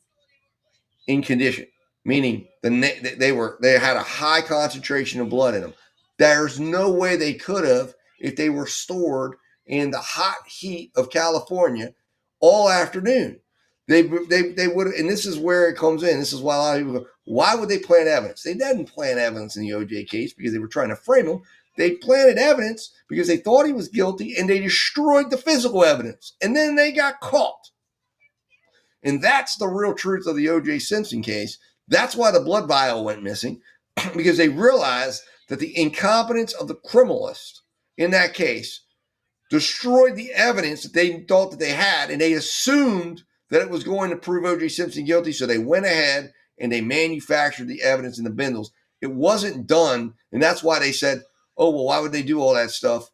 in condition, meaning they had a high concentration of blood in them. There's no way they could have if they were stored in the hot heat of California all afternoon. They would, and this is where it comes in. This is why a lot of people go, why would they plant evidence? They didn't plant evidence in the OJ case because they were trying to frame him. They planted evidence because they thought he was guilty, and they destroyed the physical evidence. And then they got caught. And that's the real truth of the OJ Simpson case. That's why the blood vial went missing, because they realized that the incompetence of the criminalist in that case destroyed the evidence that they thought that they had, and they assumed that it was going to prove O.J. Simpson guilty, so they went ahead and they manufactured the evidence in the bindles. It wasn't done, and that's why they said, oh, well, why would they do all that stuff?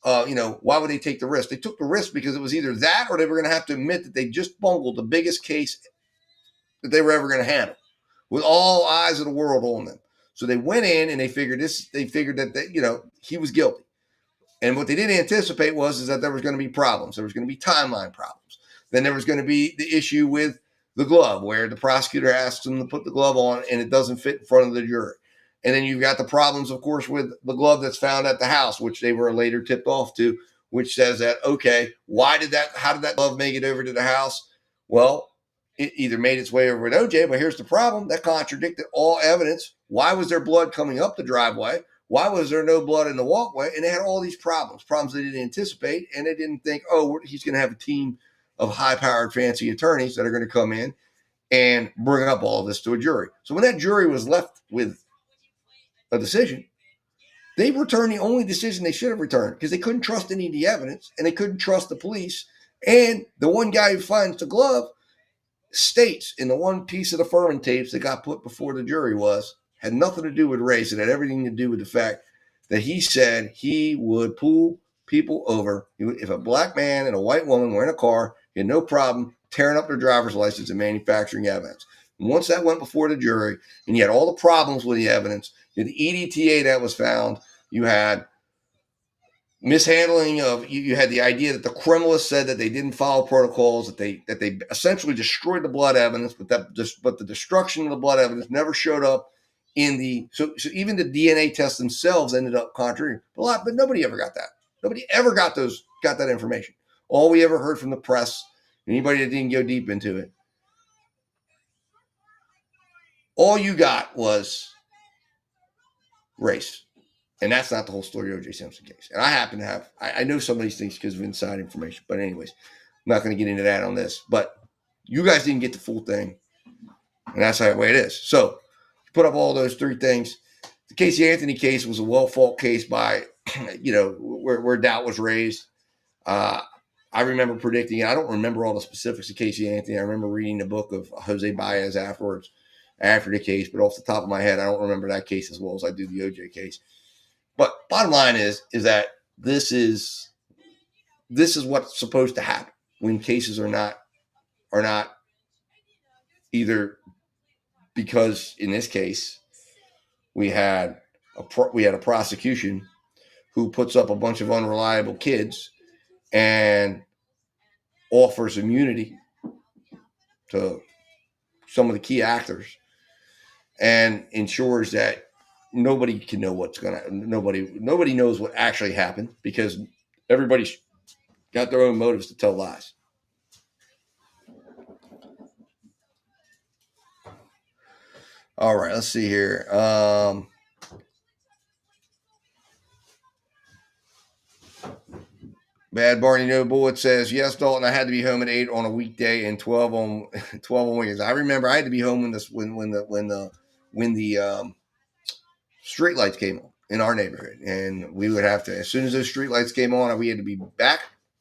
Why would they take the risk? They took the risk because it was either that or they were going to have to admit that they just bungled the biggest case that they were ever going to handle with all eyes of the world on them. So they went in and they figured that he was guilty. And what they didn't anticipate was that there was going to be problems. There was going to be timeline problems. Then there was going to be the issue with the glove, where the prosecutor asks them to put the glove on and it doesn't fit in front of the jury. And then you've got the problems, of course, with the glove that's found at the house, which they were later tipped off to, which says that, okay, how did that glove make it over to the house? Well, it either made its way over with OJ, but here's the problem. That contradicted all evidence. Why was there blood coming up the driveway? Why was there no blood in the walkway? And they had all these problems they didn't anticipate, and they didn't think, oh, he's going to have a team of high-powered, fancy attorneys that are going to come in and bring up all of this to a jury. So when that jury was left with a decision, they returned the only decision they should have returned, because they couldn't trust any of the evidence, and they couldn't trust the police. And the one guy who finds the glove states in the one piece of the Furman tapes that got put before the jury had nothing to do with race. It had everything to do with the fact that he said he would pull people over. If a black man and a white woman were in a car, he had no problem tearing up their driver's license and manufacturing evidence. And once that went before the jury, and you had all the problems with the evidence, you had the EDTA that was found, you had mishandling you had the idea that the criminalist said that they didn't follow protocols, that they essentially destroyed the blood evidence, but the destruction of the blood evidence never showed up so even the DNA tests themselves ended up contrary. But nobody ever got that. Nobody ever got those got that information. All we ever heard from the press, anybody that didn't go deep into it, all you got was race. And that's not the whole story of O.J. Simpson case. And I happen to have, I know some of these things because of inside information. But anyways, I'm not going to get into that on this. But you guys didn't get the full thing. And that's the way it is. So you put up all those three things. The Casey Anthony case was a well-fought case by, where doubt was raised. I remember predicting it. I don't remember all the specifics of Casey Anthony. I remember reading the book of Jose Baez after the case. But off the top of my head, I don't remember that case as well as I do the OJ case. But bottom line is that this is what's supposed to happen when cases are not either, because in this case we had a prosecution who puts up a bunch of unreliable kids and offers immunity to some of the key actors and ensures that nobody can know nobody knows what actually happened because everybody's got their own motives to tell lies. All right, let's see here. Bad Barney No Bullet says, yes, Dalton, I had to be home at 8 on a weekday and 12 on weekends. I remember I had to be home when the street lights came on in our neighborhood, and we would have to, as soon as those street lights came on, we had to be back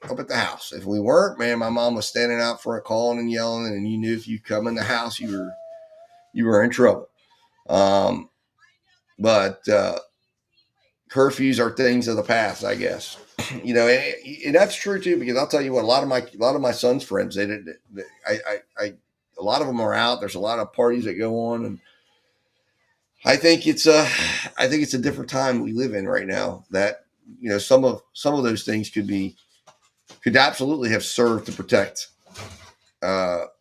up at the house. If we weren't, man, my mom was standing out front calling and yelling, and you knew if you come in the house, you were in trouble. But curfews are things of the past, I guess. And that's true too, because I'll tell you what, a lot of my son's friends, a lot of them are out. There's a lot of parties that go on, and I think it's a different time we live in right now. That some of those things could absolutely have served to protect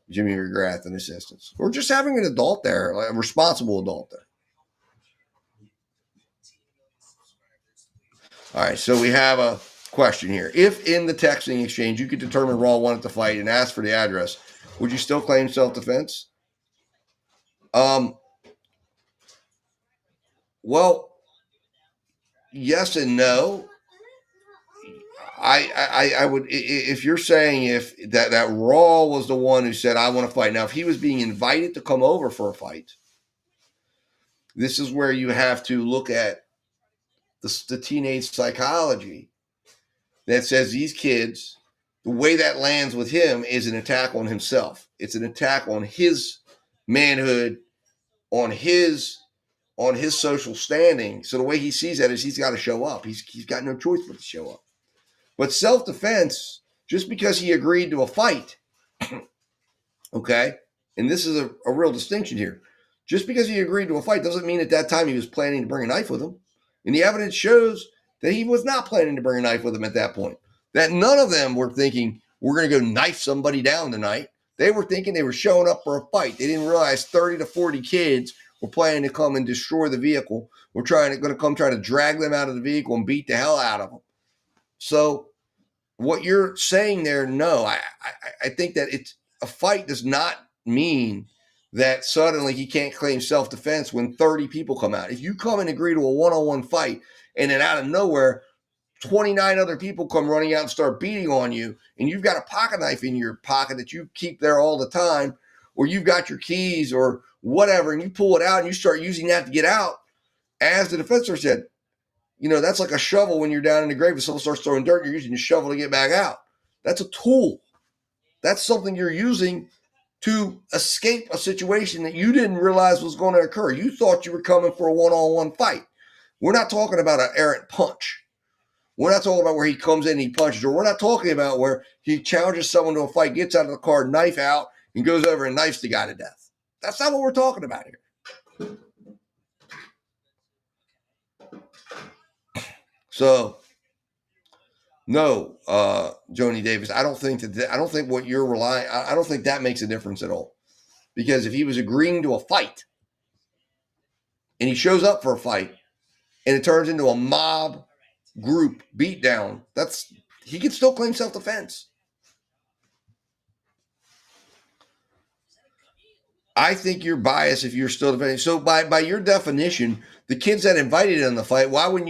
Jimmy McGrath in this instance, or just having an adult there, like a responsible adult there. All right, so we have a question here. If in the texting exchange you could determine Raul wanted to fight and ask for the address, would you still claim self-defense? Well, yes and no. I would, if you're saying if that Raul was the one who said, I want to fight. Now, if he was being invited to come over for a fight, this is where you have to look at the teenage psychology that says these kids, the way that lands with him is an attack on himself. It's an attack on his manhood, on his social standing. So the way he sees that is he's got to show up. He's got no choice but to show up. But self-defense, just because he agreed to a fight, okay, and this is a real distinction here. Just because he agreed to a fight doesn't mean at that time he was planning to bring a knife with him. And the evidence shows that he was not planning to bring a knife with him at that point. That none of them were thinking, we're going to go knife somebody down tonight. They were thinking they were showing up for a fight. They didn't realize 30 to 40 kids were planning to come and destroy the vehicle. We're going to come try to drag them out of the vehicle and beat the hell out of them. So what you're saying there, no, I think that it's a fight does not mean that suddenly he can't claim self-defense when 30 people come out. If you come and agree to a one-on-one fight and then out of nowhere, 29 other people come running out and start beating on you, and you've got a pocket knife in your pocket that you keep there all the time, or you've got your keys or whatever, and you pull it out and you start using that to get out, as the defense lawyer said, that's like a shovel when you're down in the grave and someone starts throwing dirt, you're using the shovel to get back out. That's a tool. That's something you're using to escape a situation that you didn't realize was going to occur. You thought you were coming for a one-on-one fight. We're not talking about an errant punch. We're not talking about where he comes in and he punches, or we're not talking about where he challenges someone to a fight, gets out of the car, knife out, and goes over and knifes the guy to death. That's not what we're talking about here. So, no, Joni Davis, I don't think what you're relying, I don't think that makes a difference at all. Because if he was agreeing to a fight and he shows up for a fight and it turns into a mob group beatdown, he can still claim self-defense. I think you're biased if you're still defending. So by your definition, the kids that invited in the fight, why would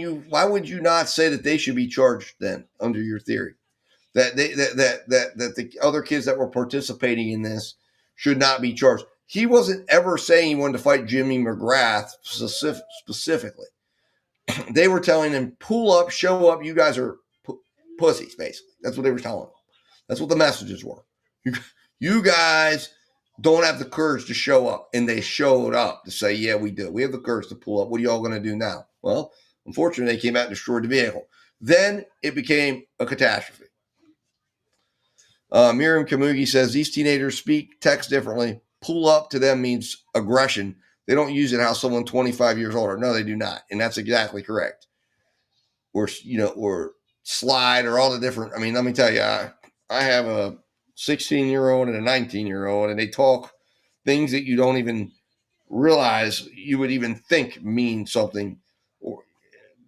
you not say that they should be charged then under your theory? That the other kids that were participating in this should not be charged. He wasn't ever saying he wanted to fight Jimmy McGrath specifically. They were telling him, pull up, show up, you guys are pussies, basically. That's what they were telling him. That's what the messages were. You guys don't have the courage to show up. And they showed up to say, yeah, we do. We have the courage to pull up. What are y'all going to do now? Well, unfortunately, they came out and destroyed the vehicle. Then it became a catastrophe. Miriam Kamugi says, these teenagers speak text differently. Pull up to them means aggression. They don't use it how someone 25 years older. No, they do not. And that's exactly correct. Or slide or all the different. I mean, let me tell you, I have a 16-year-old and a 19-year-old, and they talk things that you don't even realize you would even think mean something or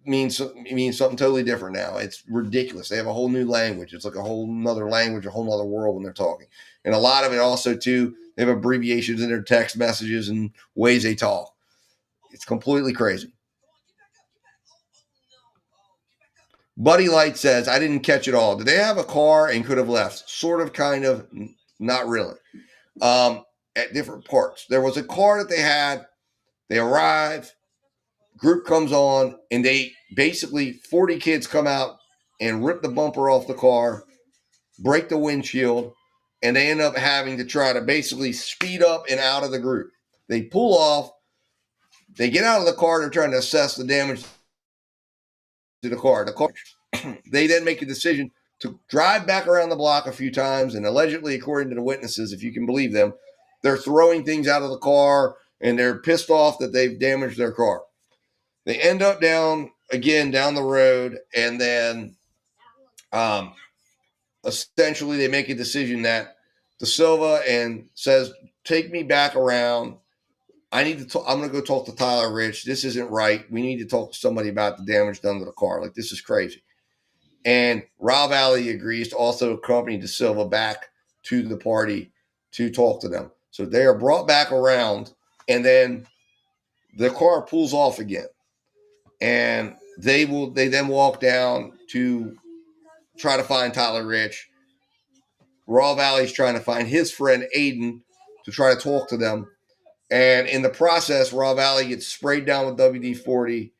means something totally different now. It's ridiculous. They have a whole new language. It's like a whole nother language, a whole nother world when they're talking. And a lot of it also, too, they have abbreviations in their text messages and ways they talk. It's completely crazy. Buddy Light says, I didn't catch it all. Did they have a car and could have left? Sort of, kind of, not really. At different parts. There was a car that they had. They arrive, group comes on, and they basically, 40 kids come out and rip the bumper off the car, break the windshield, and they end up having to try to basically speed up and out of the group. They pull off. They get out of the car. They're trying to assess the damage to the car. They then make a decision to drive back around the block a few times, and allegedly, according to the witnesses, if you can believe them, they're throwing things out of the car, and they're pissed off that they've damaged their car. They end up down the road, and then essentially they make a decision that De Silva and says, take me back around. I'm going to go talk to Tyler Rich. This isn't right. We need to talk to somebody about the damage done to the car. Like, this is crazy. And Raul Valle agrees to also accompany De Silva back to the party to talk to them. So they are brought back around, and then the car pulls off again. And they then walk down to try to find Tyler Rich. Raul Valle's trying to find his friend Aiden to try to talk to them. And in the process, Raul Valle gets sprayed down with WD-40.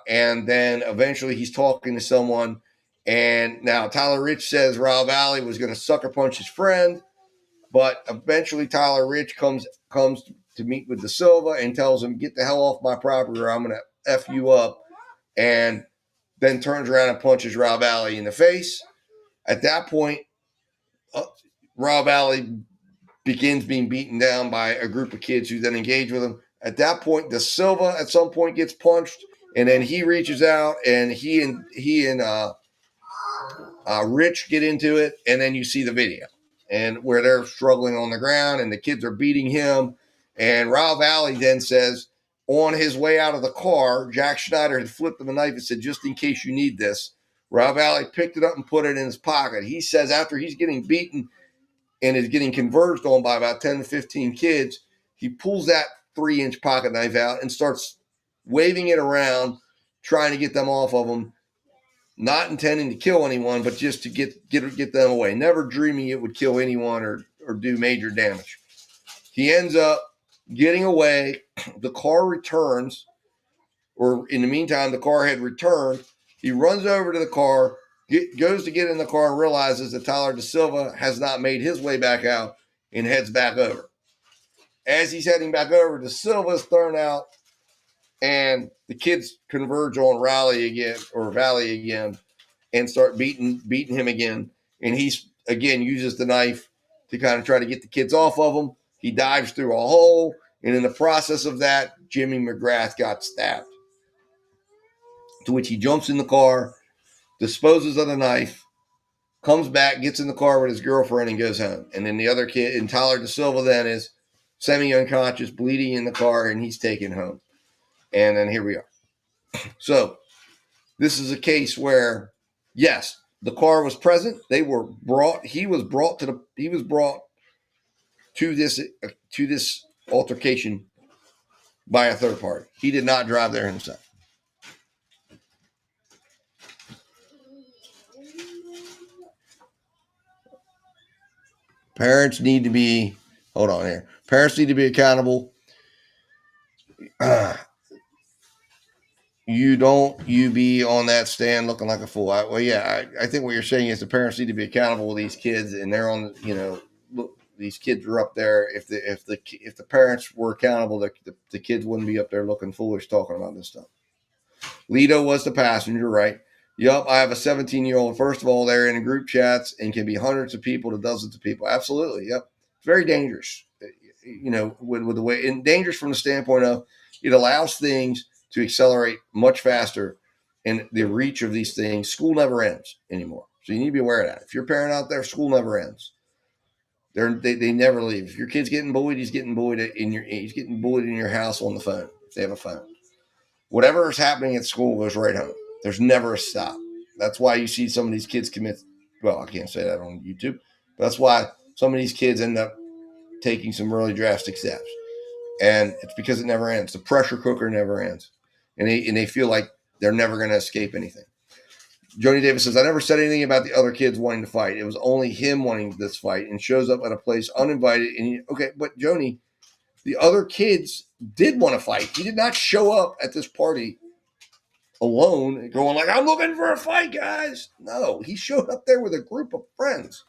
And then eventually he's talking to someone. And now Tyler Rich says Raul Valle was going to sucker punch his friend. But eventually Tyler Rich comes to meet with De Silva and tells him, get the hell off my property or I'm going to F you up. And then turns around and punches Raul Valle in the face. At that point, Raul Valle begins being beaten down by a group of kids who then engage with him. At that point, De Silva at some point gets punched, and then he reaches out, and he and Rich get into it, and then you see the video, and where they're struggling on the ground, and the kids are beating him, and Raul Valle then says, on his way out of the car, Jack Schneider had flipped him a knife and said, just in case you need this. Raul Valle picked it up and put it in his pocket. He says after he's getting beaten and is getting converged on by about 10 to 15 kids, he pulls that 3-inch pocket knife out and starts waving it around, trying to get them off of him, not intending to kill anyone, but just to get them away, never dreaming it would kill anyone or do major damage. He ends up getting away. The car returns, or in the meantime, the car had returned. He runs over to the car, goes to get in the car and realizes that Tyler De Silva has not made his way back out and heads back over. As he's heading back over, De Silva's thrown out, and the kids converge on Valle again and start beating him again. And he's, again, uses the knife to kind of try to get the kids off of him. He dives through a hole, and in the process of that, Jimmy McGrath got stabbed, to which he jumps in the car, disposes of the knife, comes back, gets in the car with his girlfriend, and goes home. And then the other kid, and Tyler De Silva then is semi-unconscious, bleeding in the car, and he's taken home. And then here we are. So this is a case where, yes, the car was present. He was brought to this altercation by a third party. He did not drive there himself. Parents need to be accountable. You be on that stand looking like a fool. I think what you're saying is the parents need to be accountable with these kids, and they're on, look, these kids are up there. If the parents were accountable, the kids wouldn't be up there looking foolish talking about this stuff. Lito was the passenger, right? Yup, I have a 17-year-old. First of all, they're in group chats and can be hundreds of people to dozens of people. Absolutely, yep. It's very dangerous, with the way, and dangerous from the standpoint of it allows things to accelerate much faster, and the reach of these things. School never ends anymore, so you need to be aware of that. If you're a parent out there, school never ends. They never leave. If your kid's getting bullied, he's getting bullied in your house on the phone if they have a phone. Whatever is happening at school goes right home. There's never a stop. That's why you see some of these kids commit. Well, I can't say that on YouTube, but that's why some of these kids end up taking some really drastic steps, and it's because it never ends. The pressure cooker never ends, and they feel like they're never going to escape anything. Joni Davis says, I never said anything about the other kids wanting to fight. It was only him wanting this fight, and shows up at a place uninvited. And okay, but Joni, the other kids did want to fight. He did not show up at this party alone going like, I'm looking for a fight, guys. No, he showed up there with a group of friends.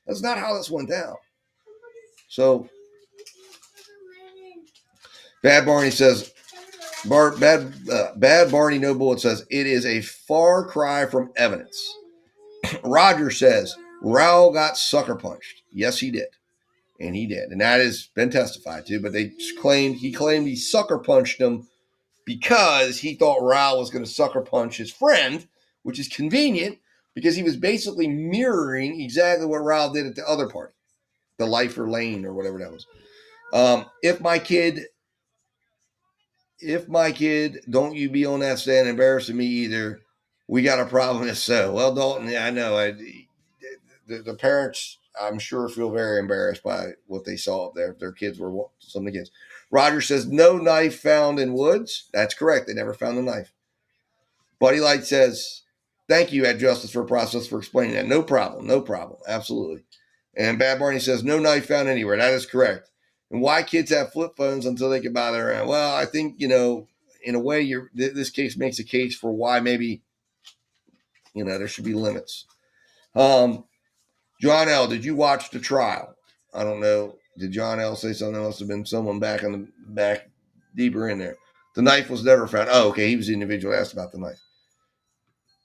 That's not how this went down. So Bad Barney says, Bad Barney No Bullet says, it is a far cry from evidence. Roger says, Raul got sucker punched. Yes, he did. And he did. And that has been testified to, but he claimed he sucker punched him because he thought Raul was going to sucker punch his friend, which is convenient because he was basically mirroring exactly what Raul did at the other party, the Lifer Lane or whatever that was. If my kid, don't you be on that stand embarrassing me either. We got a problem if so. Well, Dalton, I know. The parents, I'm sure, feel very embarrassed by what they saw up there. If their kids were some of the kids. Roger says, no knife found in woods. That's correct. They never found the knife. Buddy Light says, thank you, Ed Justice, for process for explaining that. No problem. Absolutely. And Bad Barney says, no knife found anywhere. That is correct. And why kids have flip phones until they can buy their own? Well, I think, in a way, this case makes a case for why maybe, there should be limits. John L., did you watch the trial? I don't know. Did John L. say something? Must have been someone back deeper in there. The knife was never found. Oh, okay. He was the individual asked about the knife.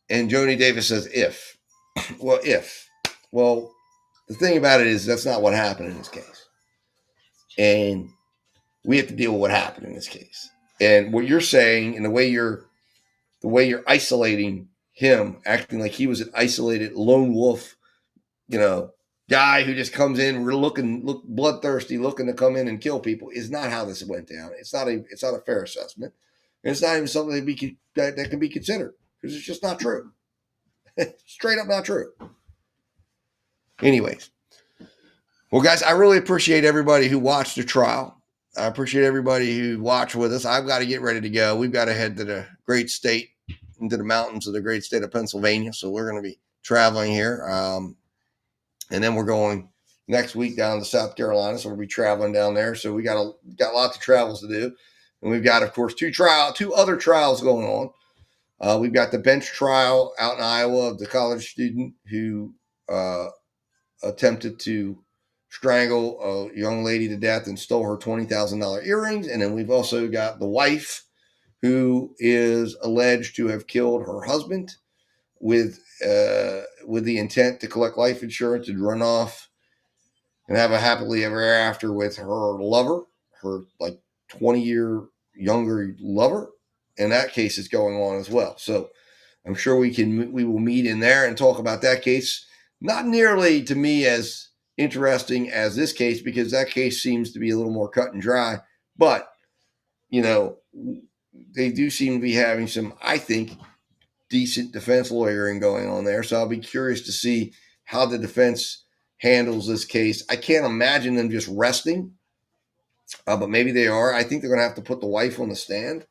And Joni Davis says, if. Well, if. Well, the thing about it is that's not what happened in this case. And we have to deal with what happened in this case. And what you're saying, and the way you're isolating him, acting like he was an isolated lone wolf, guy who just comes in, look bloodthirsty, looking to come in and kill people, is not how this went down. It's not a fair assessment. And it's not even something that can be considered because it's just not true. Straight up not true. Anyways. Well, guys, I really appreciate everybody who watched the trial. I appreciate everybody who watched with us. I've got to get ready to go. We've got to head to the great state, into the mountains of the great state of Pennsylvania. So we're going to be traveling here. And then we're going next week down to South Carolina. So we'll be traveling down there. So we got lots of travels to do. And we've got, of course, two other trials going on. We've got the bench trial out in Iowa of the college student who attempted to strangle a young lady to death and stole her $20,000 earrings. And then we've also got the wife who is alleged to have killed her husband with the intent to collect life insurance and run off and have a happily ever after with her lover, her 20-year younger lover. And that case is going on as well. So I'm sure we will meet in there and talk about that case. Not nearly to me as interesting as this case, because that case seems to be a little more cut and dry, but they do seem to be having some, I think, decent defense lawyering going on there. So I'll be curious to see how the defense handles this case. I can't imagine them just resting, but maybe they are. I think they're going to have to put the wife on the stand,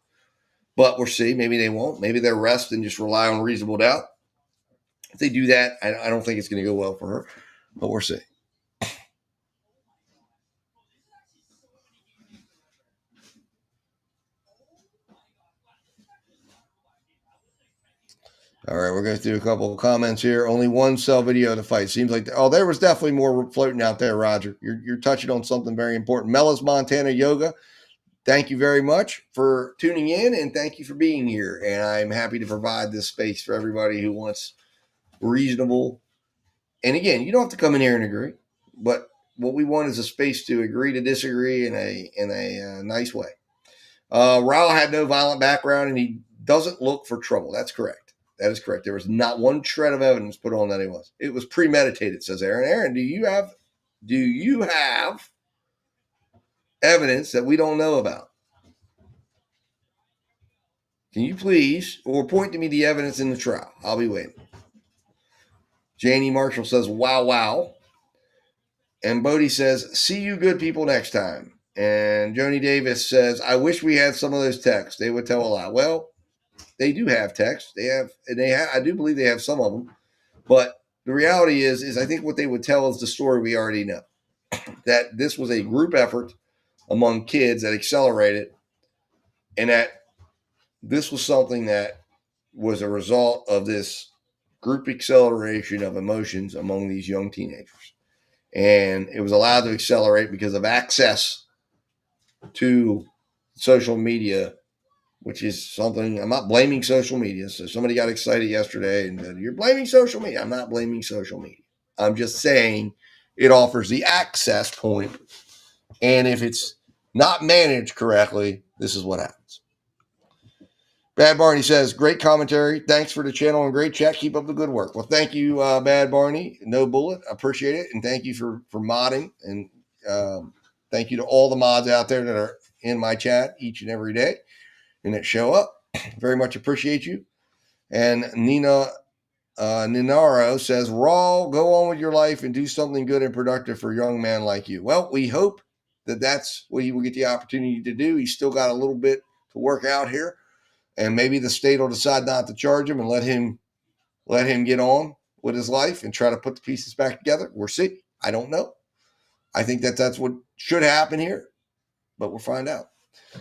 but we'll see. Maybe they won't. Maybe they'll rest and just rely on reasonable doubt. If they do that, I don't think it's going to go well for her, but we'll see. All right, we're going through a couple of comments here. Only one cell video to fight. Seems like, there was definitely more floating out there, Roger. You're touching on something very important. Mellis Montana Yoga, thank you very much for tuning in, and thank you for being here. And I'm happy to provide this space for everybody who wants reasonable. And again, you don't have to come in here and agree, but what we want is a space to agree to disagree in a nice way. Raul had no violent background, and he doesn't look for trouble. That's correct. That is correct. There was not one shred of evidence put on that he was. It was premeditated, says Aaron. Aaron, do you have evidence that we don't know about? Can you please, or point to me the evidence in the trial? I'll be waiting. Janie Marshall says, wow, wow. And Bodie says, see you good people next time. And Joni Davis says, I wish we had some of those texts. They would tell a lot. Well, they do have text. I do believe they have some of them. But the reality is I think what they would tell is the story we already know. That this was a group effort among kids that accelerated, and that this was something that was a result of this group acceleration of emotions among these young teenagers. And it was allowed to accelerate because of access to social media, which is something, I'm not blaming social media. So somebody got excited yesterday and said, you're blaming social media. I'm not blaming social media. I'm just saying it offers the access point. And if it's not managed correctly, this is what happens. Bad Barney says, great commentary. Thanks for the channel and great chat. Keep up the good work. Well, thank you, Bad Barney. No bullet. I appreciate it. And thank you for modding. And thank you to all the mods out there that are in my chat each and every day and that show up. Very much appreciate you. And Nina Ninaro says, Raul, go on with your life and do something good and productive for a young man like you. Well, we hope that that's what he will get the opportunity to do. He's still got a little bit to work out here. And maybe the state will decide not to charge him and let him get on with his life and try to put the pieces back together. We'll see. I don't know. I think that's what should happen here, but we'll find out.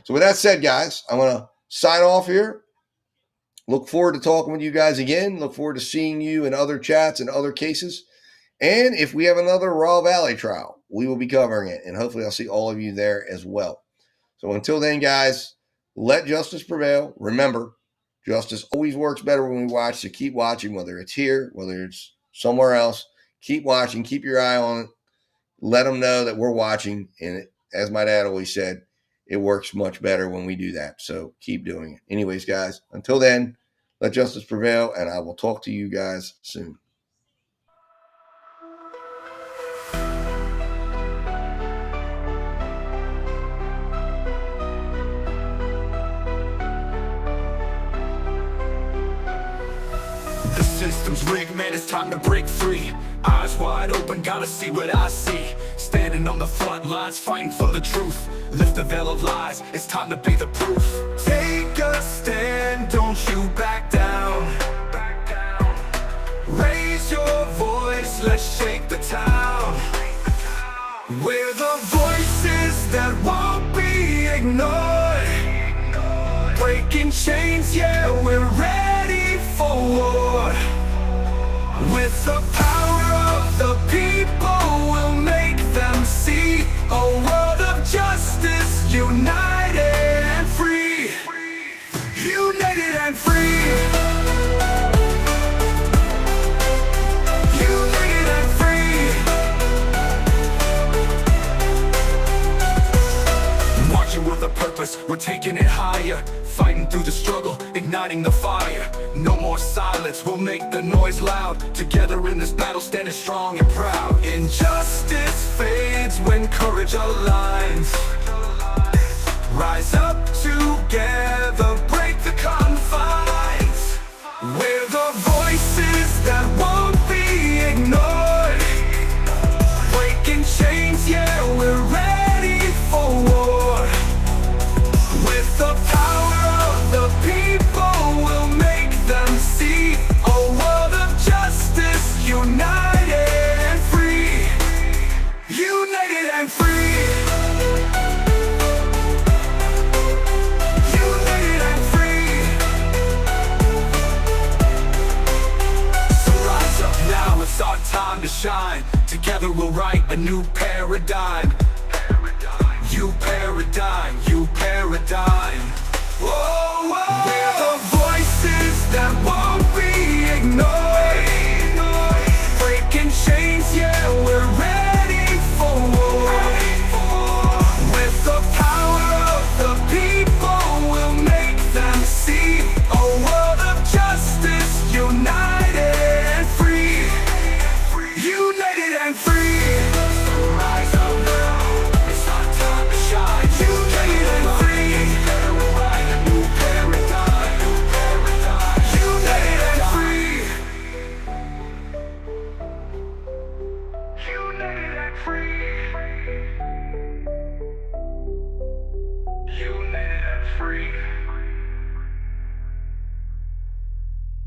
So with that said, guys, I'm going to sign off here. Look forward to talking with you guys again. Look forward to seeing you in other chats and other cases. And if we have another Raul Valle trial, we will be covering it. And hopefully I'll see all of you there as well. So until then, guys, let justice prevail. Remember, justice always works better when we watch. So keep watching, whether it's here, whether it's somewhere else. Keep watching. Keep your eye on it. Let them know that we're watching. And as my dad always said, it works much better when we do that. So keep doing it. Anyways, guys, until then, let justice prevail, and I will talk to you guys soon. The system's rigged, man, it's time to break free. Eyes wide open, gotta see what I see. Standing on the front lines, fighting for the truth. Lift the veil of lies, it's time to be the proof. Take a stand, don't you back down. Raise your voice, let's shake the town. We're the voices that won't be ignored. Breaking chains, yeah, we're ready for war. With the power of the people, we'll make them see a world of justice, united and free. United and free. United and free. Marching with a purpose, we're taking it higher. Fighting through the struggle, igniting the fire. No more silence, we'll make the noise loud. Together in this battle, standing strong and proud. Injustice fades when courage aligns. Rise up together, break the confines. We're a new paradigm. You paradigm, you paradigm. Whoa, whoa. We're the voices that won't be ignored. Breaking chains, yeah, we're ready for war. With the power of the people, we'll make them see a world of justice, united and free. United and free.